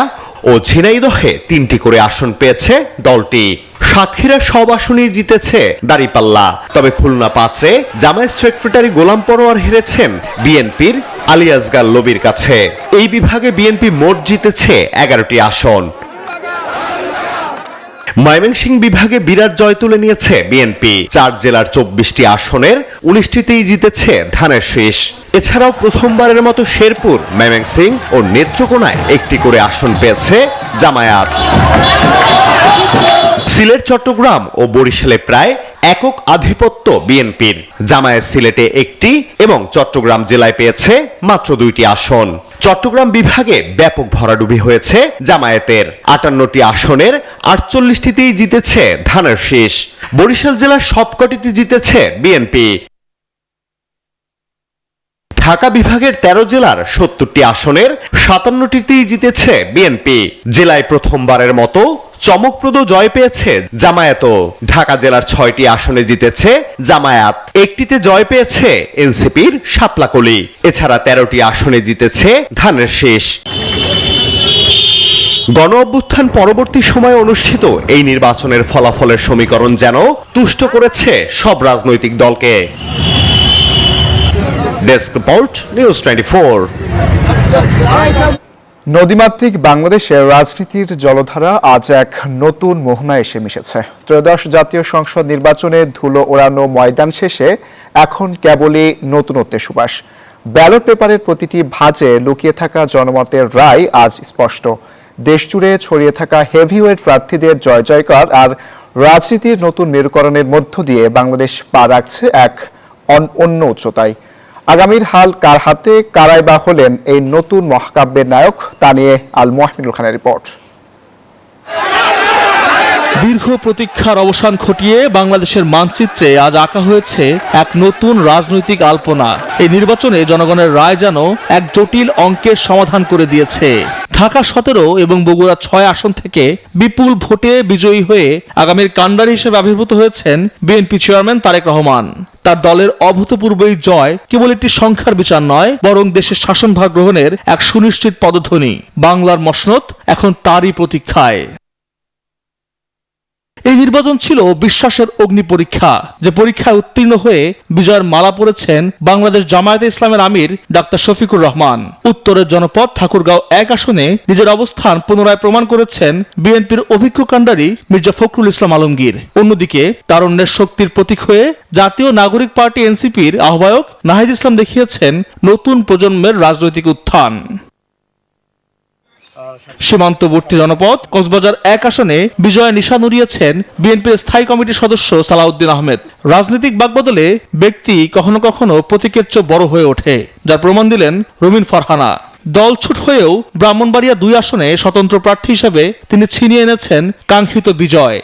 ও ঝিনাইদহে 3টি করে আসন পেয়েছে দলটি। সাতক্ষীরার সব আসনই জিতেছে দাঁড়িপাল্লা। তবে খুলনা 5-এ জামায়াত সেক্রেটারি গোলাম পরোয়ার হেরেছেন বিএনপির আলী আসগার লবির কাছে। এই বিভাগে বিএনপি মোট জিতেছে 11টি আসন। ময়মনসিংহ বিভাগে বিরাট জয় তুলে নিয়েছে বিএনপি। 4 জেলার 24টি আসনের 19টিতেই জিতেছে ধানের শীষ। এছাড়াও প্রথমবারের মতো শেরপুর, ময়মনসিংহ ও নেত্রকোনায় একটি করে আসন পেয়েছে জামায়াত। সিলেট, চট্টগ্রাম ও বরিশালে প্রায় একক আধিপত্য বিএনপির। জামায়াত সিলেটে একটি এবং চট্টগ্রাম জেলায় পেয়েছে মাত্র 2টি আসন। চট্টগ্রাম বিভাগে ব্যাপক ভরাডুবি হয়েছে জামায়াতের। 58টি আসনের 48টিতেই জিতেছে ধানের শীষ। বরিশাল জেলার সবকটিতে জিতেছে বিএনপি। ঢাকা বিভাগের 13 জেলার 70টি আসনের 57টিতেই জিতেছে বিএনপি। জেলায় প্রথমবারের মতো চমকপ্রদ জয় পেয়েছে জামায়াতও। ঢাকা জেলার 6টি আসনে জিতেছে জামায়াত, একটিতে জয় পেয়েছে এনসিপির শাপলাকলি। এছাড়া 13টি আসনে জিতেছে ধানের শীষ। গণ অভ্যুত্থান পরবর্তী সময়ে অনুষ্ঠিত এই নির্বাচনের ফলাফলের সমীকরণ যেন তুষ্ট করেছে সব রাজনৈতিক দলকে। Desk report, news 24। নদীমাতৃক বাংলাদেশের রাজনীতির জলধারা আজ এক নতুন মোহনায় এসে মিশেছে। ত্রয়োদশ জাতীয় সংসদ নির্বাচনে ধুলো ওড়ানো ময়দান শেষে এখন কেবলই নতুনত্বের সুবাস। ব্যালট পেপারের প্রতিটি ভাঁজে লুকিয়ে থাকা জনমতের রায় আজ স্পষ্ট। দেশজুড়ে ছড়িয়ে থাকা হেভিওয়েট প্রার্থীদের জয় জয়কার আর রাজনীতির নতুন মেরুকরণের মধ্য দিয়ে বাংলাদেশ পা রাখছে এক অন্য উচ্চতায়। আগামীর হাল কার হাতে, কারাই বা হলেন এই নতুন মহাকাব্যের নায়ক, তা নিয়ে আল মোহাম্মদুল খানের রিপোর্ট। দীর্ঘ প্রতীক্ষার অবসান ঘটিয়ে বাংলাদেশের মানচিত্রে আজ আঁকা হয়েছে এক নতুন রাজনৈতিক আলপনা। এই নির্বাচনে জনগণের রায় যেন এক জটিল অঙ্কের সমাধান করে দিয়েছে। ঢাকা 17 এবং বগুড়া 6 আসন থেকে বিপুল ভোটে বিজয়ী হয়ে আগামীর কাণ্ডারি হিসেবে আবির্ভূত হয়েছেন বিএনপি চেয়ারম্যান তারেক রহমান। তার দলের অভূতপূর্ব এই জয় কেবল একটি সংখ্যার বিচার নয়, বরং দেশের শাসনভার গ্রহণের এক সুনিশ্চিত পদধ্বনি। বাংলার মসনদ এখন তারই প্রতীক্ষায়। এই নির্বাচন ছিল বিশ্বাসের অগ্নি পরীক্ষা, যে পরীক্ষায় উত্তীর্ণ হয়ে বিজয়ের মালা পরেছেন বাংলাদেশ জামায়াতে ইসলামের আমির ডাক্তার শফিকুর রহমান। উত্তরের জনপদ ঠাকুরগাঁও 1 আসনে নিজের অবস্থান পুনরায় প্রমাণ করেছেন বিএনপির অভিজ্ঞ কাণ্ডারি মির্জা ফখরুল ইসলাম আলমগীর। অন্যদিকে তারুণ্যের শক্তির প্রতীক হয়ে জাতীয় নাগরিক পার্টি এনসিপির আহ্বায়ক নাহিদ ইসলাম দেখিয়েছেন নতুন প্রজন্মের রাজনৈতিক উত্থান। সীমান্তবর্তী জনপদ কক্সবাজার 1 আসনে বিজয়ের নিশান উড়িয়েছেন বিএনপির স্থায়ী কমিটির সদস্য সালাউদ্দিন আহমেদ। রাজনৈতিক বাকবদলে ব্যক্তি কখনো কখনো প্রতীকের চেয়ে বড় হয়ে ওঠে, যার প্রমাণ দিলেন রুমিন ফারহানা। দলছুট হয়েও ব্রাহ্মণবাড়িয়া 2 আসনে স্বতন্ত্র প্রার্থী হিসেবে তিনি ছিনিয়ে এনেছেন কাঙ্ক্ষিত বিজয়।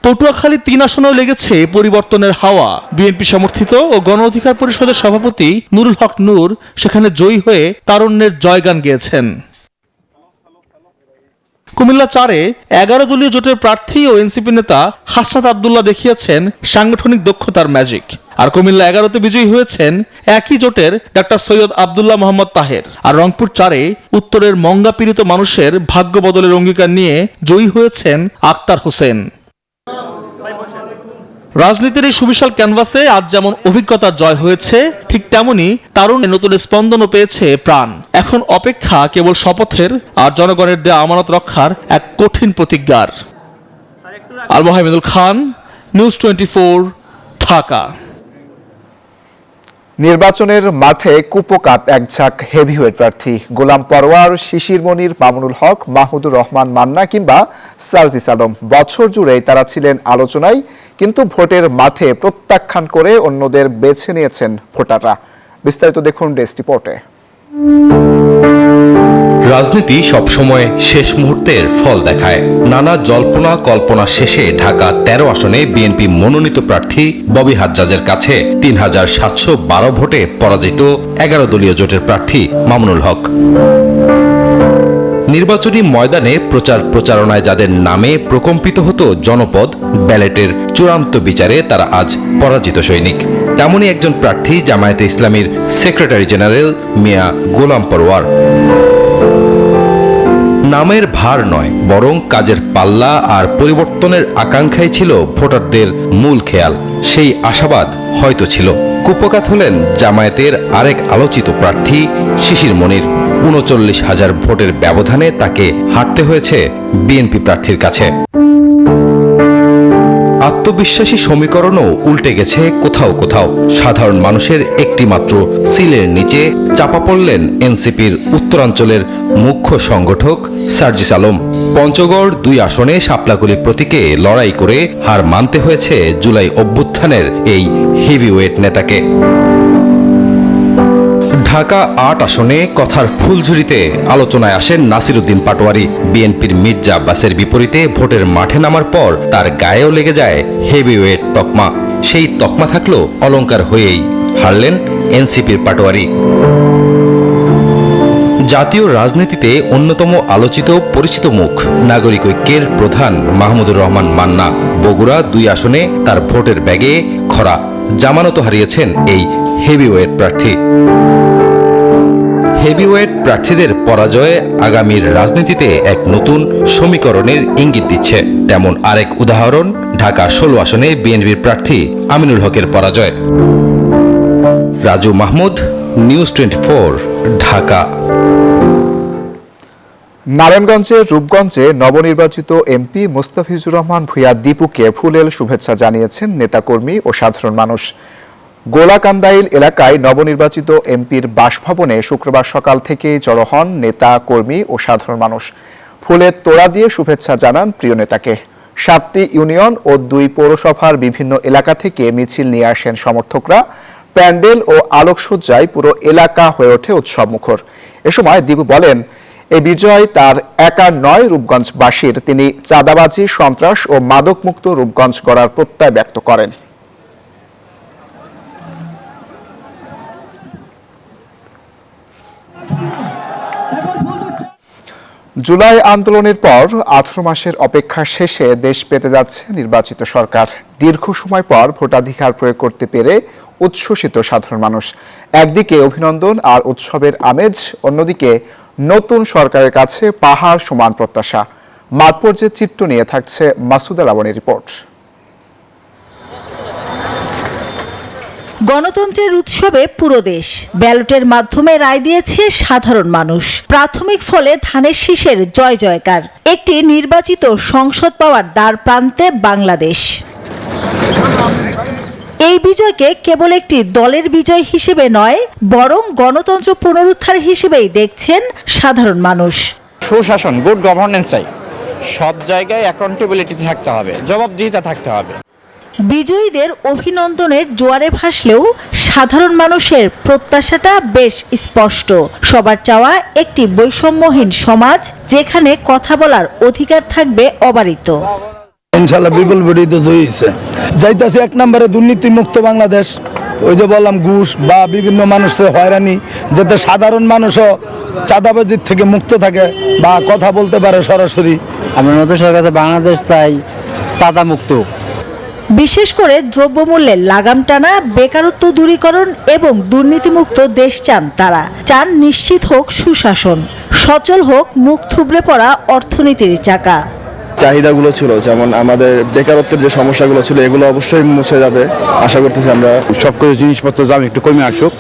পটুয়াখালী 3 আসনেও লেগেছে পরিবর্তনের হাওয়া। বিএনপি সমর্থিত ও গণ অধিকার পরিষদের সভাপতি নুরুল হক নূর সেখানে জয়ী হয়ে তারুণ্যের জয়গান গেয়েছেন। কুমিল্লা 4-এ 11 দলীয় জোটের প্রার্থী ও এনসিপি নেতা হাসনাত আব্দুল্লাহ দেখিয়েছেন সাংগঠনিক দক্ষতার ম্যাজিক। আর কুমিল্লা 11-তে বিজয়ী হয়েছেন একই জোটের ডাক্তার সৈয়দ আব্দুল্লাহ মোহাম্মদ তাহের। আর রংপুর 4-এ উত্তরের মঙ্গা পীড়িত মানুষের ভাগ্য বদলের অঙ্গীকার নিয়ে জয়ী হয়েছেন আক্তার হোসেন। রাজনীতির এই সুবিশাল ক্যানভাসে আজ যেমন অভিজ্ঞতার জয় হয়েছে, ঠিক তেমনি তারুণ্যের নতুন স্পন্দনও পেয়েছে প্রাণ। এখন অপেক্ষা কেবল শপথের আর জনগণের দেয়া আমানত রক্ষার এক কঠিন প্রতিজ্ঞার। আল মোহাম্মদুল খান, নিউজ 24, ঢাকা। নির্বাচনের মাঠে কুপোকাত এক ঝাঁক হেভিওয়েট প্রার্থী গোলাম পরোয়ার, শিশির মনির, মামুনুল হক, মাহমুদুর রহমান মান্না কিংবা সার্জিস আলম। বছর জুড়েই তারা ছিলেন আলোচনায়, কিন্তু ভোটের মাঠে প্রত্যাখ্যান করে অন্যদের বেছে নিয়েছেন ভোটাররা। বিস্তারিত দেখুন ডেস্ক রিপোর্টে। রাজনীতি সবসময় শেষ মুহূর্তের ফল দেখায়। নানা জল্পনা কল্পনা শেষে ঢাকা 13 আসনে বিএনপি মনোনীত প্রার্থী ববি হাজ্জাজের কাছে 3712 ভোটে পরাজিত 11 দলীয় জোটের প্রার্থী মামুনুল হক। নির্বাচনী ময়দানে প্রচারণায় যাদের নামে প্রকম্পিত হতো জনপদ, ব্যালটের চূড়ান্ত বিচারে তারা আজ পরাজিত সৈনিক। তেমনই একজন প্রার্থী জামায়াতে ইসলামীর সেক্রেটারি জেনারেল মিয়া গোলাম পরোয়ার। নামের ভার নয়, বরং কাজের পাল্লা আর পরিবর্তনের আকাঙ্ক্ষাই ছিল ভোটারদের মূল খেয়াল। সেই আশাবাদ হয়তো ছিল, কুপকাত হলেন জামায়াতের আরেক আলোচিত প্রার্থী শিশির মনির। ৩৯,০০০ ভোটের ব্যবধানে তাকে হারতে হয়েছে বিএনপি প্রার্থীর কাছে। আত্মবিশ্বাসী সমীকরণও উল্টে গেছে কোথাও কোথাও। সাধারণ মানুষের একটি মাত্র সিলের নিচে চাপা পড়লেন এনসিপির উত্তরাঞ্চলের মুখ্য সংগঠক সার্জিস আলম। পঞ্চগড় ২ আসনে শাপলাকলি প্রতীকে লড়াই করে হার মানতে হয়েছে জুলাই অভ্যুত্থানের এই হেভিওয়েট নেতাকে। ঢাকা ৮ আসনে কথার ফুলঝুরিতে আলোচনায় আসেন নাসিরউদ্দিন পাটোয়ারি। বিএনপির মির্জা আব্বাসের বিপরীতে ভোটের মাঠে নামার পর তার গায়েও লেগে যায় হেভিওয়েট তকমা। সেই তকমা থাকলো অলংকার হয়েই হারলেন এনসিপির পাটোয়ারি। জাতীয় রাজনীতিতে অন্যতম আলোচিত পরিচিত মুখ নাগরিক ঐক্যের প্রধান মাহমুদুর রহমান মান্না। বগুড়া ২ আসনে তার ভোটের ব্যাগে খরা জামানত হারিয়েছেন এই হেভিওয়েট প্রার্থী। হেভিওয়েট প্রার্থীদের পরাজয়ে আগামীর রাজনীতিতে এক নতুন সমীকরণের ইঙ্গিত দিচ্ছে। তেমন আরেক উদাহরণ ঢাকা ১৬ আসনে বিএনপির প্রার্থী আমিনুল হকের পরাজয়। রাজু মাহমুদ, নিউজ 24, ঢাকা। নারায়ণগঞ্জের রূপগঞ্জে নবনির্বাচিত এমপি মোস্তাফিজুর রহমান ভূঁইয়া দীপুকে ফুলেল শুভেচ্ছা জানিয়েছেন নেতাকর্মী ও সাধারণ মানুষ। গোলাকান্দাইল এলাকায় নবনির্বাচিত এমপির বাসভবনে শুক্রবার সকাল থেকেই জড়ো হন নেতা কর্মী ও সাধারণ মানুষ। ফুলের তোড়া দিয়ে শুভেচ্ছা জানান প্রিয় নেতাকে। 7টি ইউনিয়ন ও 2 পৌরসভার বিভিন্ন এলাকা থেকে মিছিল নিয়ে আসেন সমর্থকরা। প্যান্ডেল ও আলোকসজ্জায় পুরো এলাকা হয়ে ওঠে উৎসবমুখর। এ সময় দীপু বলেন, এই বিজয় তার একার নয়, রূপগঞ্জবাসীর। তিনি চাঁদাবাজি, সন্ত্রাস ও মাদকমুক্ত রূপগঞ্জ গড়ার প্রত্যয় ব্যক্ত করেন। জুলাই আন্দোলনের পর 18 মাসের অপেক্ষা শেষে দেশ পেতে যাচ্ছে নির্বাচিত সরকার। দীর্ঘ সময় পর ভোটাধিকার প্রয়োগ করতে পেরে উচ্ছ্বসিত সাধারণ মানুষ। একদিকে অভিনন্দন আর উৎসবের আমেজ, অন্যদিকে নতুন সরকারের কাছে পাহাড় সমান প্রত্যাশা। মাঠ পর্যায়ে চিত্র নিয়ে থাকছে মাসুদা লাবণীর রিপোর্ট। গণতন্ত্রের উৎসবে পুরো দেশ। ব্যালটের মাধ্যমে রায় দিয়েছে সাধারণ মানুষ। প্রাথমিক ফলে ধানের শীষের জয় জয়কার। একটি নির্বাচিত সংসদ পাওয়ার দ্বার প্রান্তে বাংলাদেশ। এই বিজয়কে কেবল একটি দলের বিজয় হিসেবে নয়, বরং গণতন্ত্র পুনরুদ্ধার হিসেবেই দেখছেন সাধারণ মানুষ। সুশাসন, গুড গভর্নেন্স চাই। সব জায়গায় অ্যাকাউন্টেবিলিটি থাকতে হবে, জবাবদিহিতা থাকতে হবে। বিজয়ীদের অভিনন্দনের জোয়ারে ভাসলেও সাধারণ মানুষের প্রত্যাশাটা বেশ স্পষ্ট। সবার চাওয়া একটি বৈষম্যহীন সমাজ, যেখানে কথা বলার অধিকার থাকবে অবারিত। ইনশাআল্লাহ বিপুল ভোটে জয়ী হয়েছে। যাইতাছে 1 নম্বরে দুর্নীতি মুক্ত বাংলাদেশ। ওই যে বললাম, ঘুষ বা বিভিন্ন মানুষের হয়রানি, যাতে সাধারণ মানুষও চাঁদাবাজির থেকে মুক্ত থাকে বা কথা বলতে পারে সরাসরি। আমরা নতুন সরকার বাংলাদেশ চাই চাঁদা মুক্ত। বিশেষ করে দ্রব্যমূল্যের লাগাম টানা, বেকারত্ব দূরীকরণ এবং দুর্নীতিমুক্ত দেশ চান তারা। চান নিশ্চিত হোক সুশাসন, সচল হোক মুখ থুবড়ে পড়া অর্থনীতির চাকা। চাহিদাগুলো ছিল, যেমন আমাদের বেকারত্বের যে সমস্যাগুলো ছিল, এগুলো অবশ্যই মুছে যাবে আশা করতেছি আমরা। সবকিছু জিনিসপত্রের দাম একটু কমে আসুক,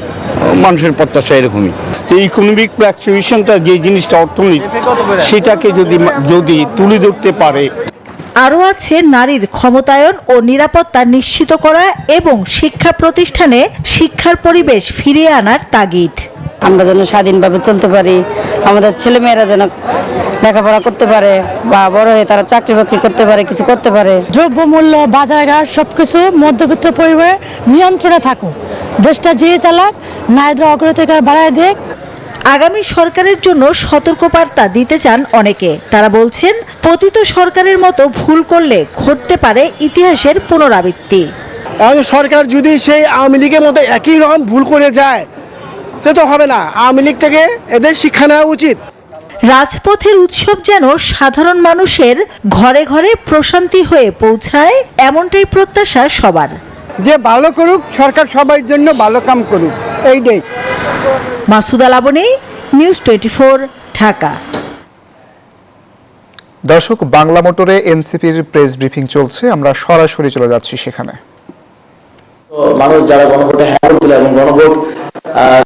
মানুষের প্রত্যাশা এরকমই। এই ইকোনমিক ফ্লাকচুয়েশনটা, যে জিনিসটা অর্থনীতি, সেটাকে যদি তুলে ধরতে পারে। আরও আছে নারীর ক্ষমতায়ন ও নিরাপত্তা নিশ্চিত করা এবং শিক্ষা প্রতিষ্ঠানে শিক্ষার পরিবেশ ফিরিয়ে আনার তাগিদ। আমরা যেন স্বাধীনভাবে চলতে পারি, আমাদের ছেলেমেয়েরা যেন লেখাপড়া করতে পারে বা বড় হয়ে তারা চাকরি বাকরি করতে পারে, কিছু করতে পারে। দ্রব্যমূল্য, বাজারঘাট সবকিছু মধ্যবিত্ত পরিবারে নিয়ন্ত্রণে থাকুক। দেশটা যে চালাক, নারীদের অগ্রাধিকার বাড়ায় দেখ। আগামী সরকারের জন্য সতর্কবার্তা দিতে চান অনেকে। তারা বলছেন, পতিত সরকারের মতো ভুল করলে ঘটতে পারে ইতিহাসের পুনরাবৃত্তি। সরকার যদি সেই আওয়ামী লীগের মতো একই রকম ভুল করে যায়, তো হবে না। আওয়ামী লীগ থেকে এদের শিক্ষা নেওয়া উচিত। রাজপথের উৎসব যেন সাধারণ মানুষের ঘরে ঘরে প্রশান্তি হয়ে পৌঁছায়, এমনটাই প্রত্যাশা সবার। যে ভালো করুক সরকার, সবার জন্য ভালো কাম করুক, এইটাই। মাসুদা লাবণী, নিউজ 24, ঢাকা। দর্শক, বাংলা মোটরে এনসিপির প্রেস ব্রিফিং চলছে, আমরা সরাসরি চলে যাচ্ছি সেখানে। মানুষ যারা গণভোটে হ্যাঁ ভোট দিল এবং গণভোট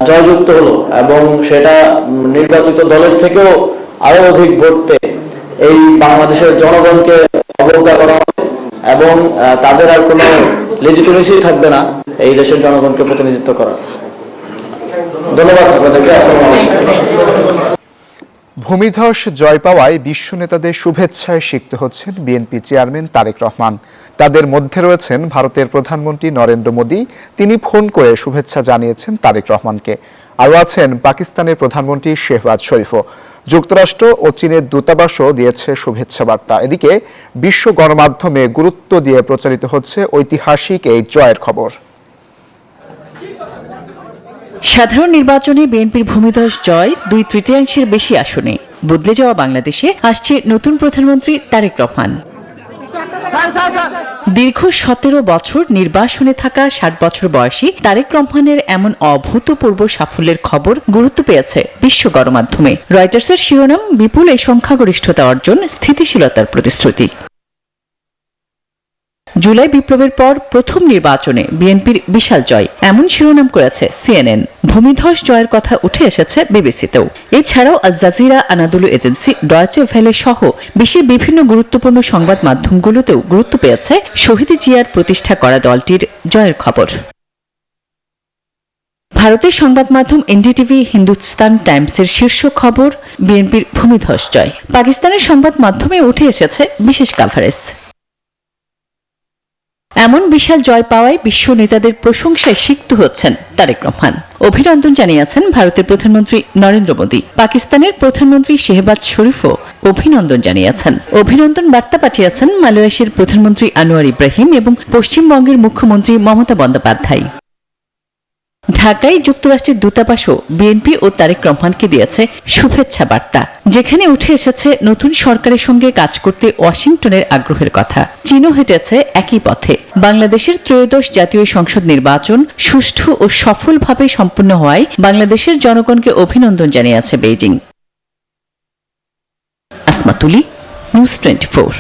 জয়যুক্ত হলো এবং সেটা নির্বাচিত দলের থেকেও আরো অধিক ভোট পেয়ে এই বাংলাদেশের জনগণকে অবজ্ঞা করা হবে এবং তাদের আর কোনো লেজিটিমেসি থাকবে না এই দেশের জনগণকে প্রতিনিধিত্ব করার। ধন্যবাদ আপনাদেরকে। আসসালামু আলাইকুম। ভূমিধস জয় পাওয়ায় বিশ্ব নেতাদের শুভেচ্ছায় সিক্ত হচ্ছেন বিএনপি চেয়ারম্যান তারেক রহমান। তাদের মধ্যে রয়েছেন ভারতের প্রধানমন্ত্রী নরেন্দ্র মোদী, তিনি ফোন করে শুভেচ্ছা জানিয়েছেন তারেক রহমানকে। আরও আছেন পাকিস্তানের প্রধানমন্ত্রী শেহবাজ শরীফও। যুক্তরাষ্ট্র ও চীনের দূতাবাসও দিয়েছে শুভেচ্ছা বার্তা। এদিকে বিশ্ব গণমাধ্যমে গুরুত্ব দিয়ে প্রচারিত হচ্ছে ঐতিহাসিক এই জয়ের খবর। সাধারণ নির্বাচনে বিএনপির ভূমিধস জয় 2/3 বেশি আসনে। বদলে যাওয়া বাংলাদেশে আসছে নতুন প্রধানমন্ত্রী তারেক রহমান। দীর্ঘ 17 বছর নির্বাসনে থাকা 60 বছর বয়সী তারেক রহমানের এমন অভূতপূর্ব সাফল্যের খবর গুরুত্ব পেয়েছে বিশ্ব গণমাধ্যমে। রয়টার্সের শিরোনাম, বিপুল এই সংখ্যাগরিষ্ঠতা অর্জন, স্থিতিশীলতার প্রতিশ্রুতি। জুলাই বিপ্লবের পর প্রথম নির্বাচনে বিএনপির বিশাল জয়, এমন শিরোনাম করেছে সিএনএন। ভূমিধস জয়ের কথা উঠে এসেছে বিবিসিতেও। এছাড়াও Al Jazeera, Anadolu Agency, Deutsche Welle সহ বিশ্বের বিভিন্ন গুরুত্বপূর্ণ সংবাদ মাধ্যমগুলোতেও গুরুত্ব পেয়েছে শহীদ জিয়ার প্রতিষ্ঠা করা দলটির জয়ের খবর। ভারতের সংবাদ মাধ্যম এনডিটিভি, হিন্দুস্তান টাইমসের শীর্ষ খবর, বিএনপির ভূমিধস জয়। পাকিস্তানের সংবাদ মাধ্যমে উঠে এসেছে বিশেষ কাভারেজ। এমন বিশাল জয় পাওয়ায় বিশ্ব নেতাদের প্রশংসায় সিক্ত হচ্ছেন তারেক রহমান। অভিনন্দন জানিয়েছেন ভারতের প্রধানমন্ত্রী নরেন্দ্র মোদী। পাকিস্তানের প্রধানমন্ত্রী শেহবাজ শরীফও অভিনন্দন জানিয়েছেন। অভিনন্দন বার্তা পাঠিয়েছেন মালয়েশিয়ার প্রধানমন্ত্রী আনোয়ার ইব্রাহিম এবং পশ্চিমবঙ্গের মুখ্যমন্ত্রী মমতা বন্দ্যোপাধ্যায়। ঢাকায় যুক্তরাষ্ট্রের দূতাবাসও বিএনপি ও তারেক রহমানকে দিয়েছে শুভেচ্ছা বার্তা, যেখানে উঠে এসেছে নতুন সরকারের সঙ্গে কাজ করতে ওয়াশিংটনের আগ্রহের কথা। চীনও হেঁটেছে একই পথে। বাংলাদেশের ত্রয়োদশ জাতীয় সংসদ নির্বাচন সুষ্ঠু ও সফলভাবে সম্পন্ন হওয়ায় বাংলাদেশের জনগণকে অভিনন্দন জানিয়েছে বেইজিং। আসমা তুলি, নিউজ 24।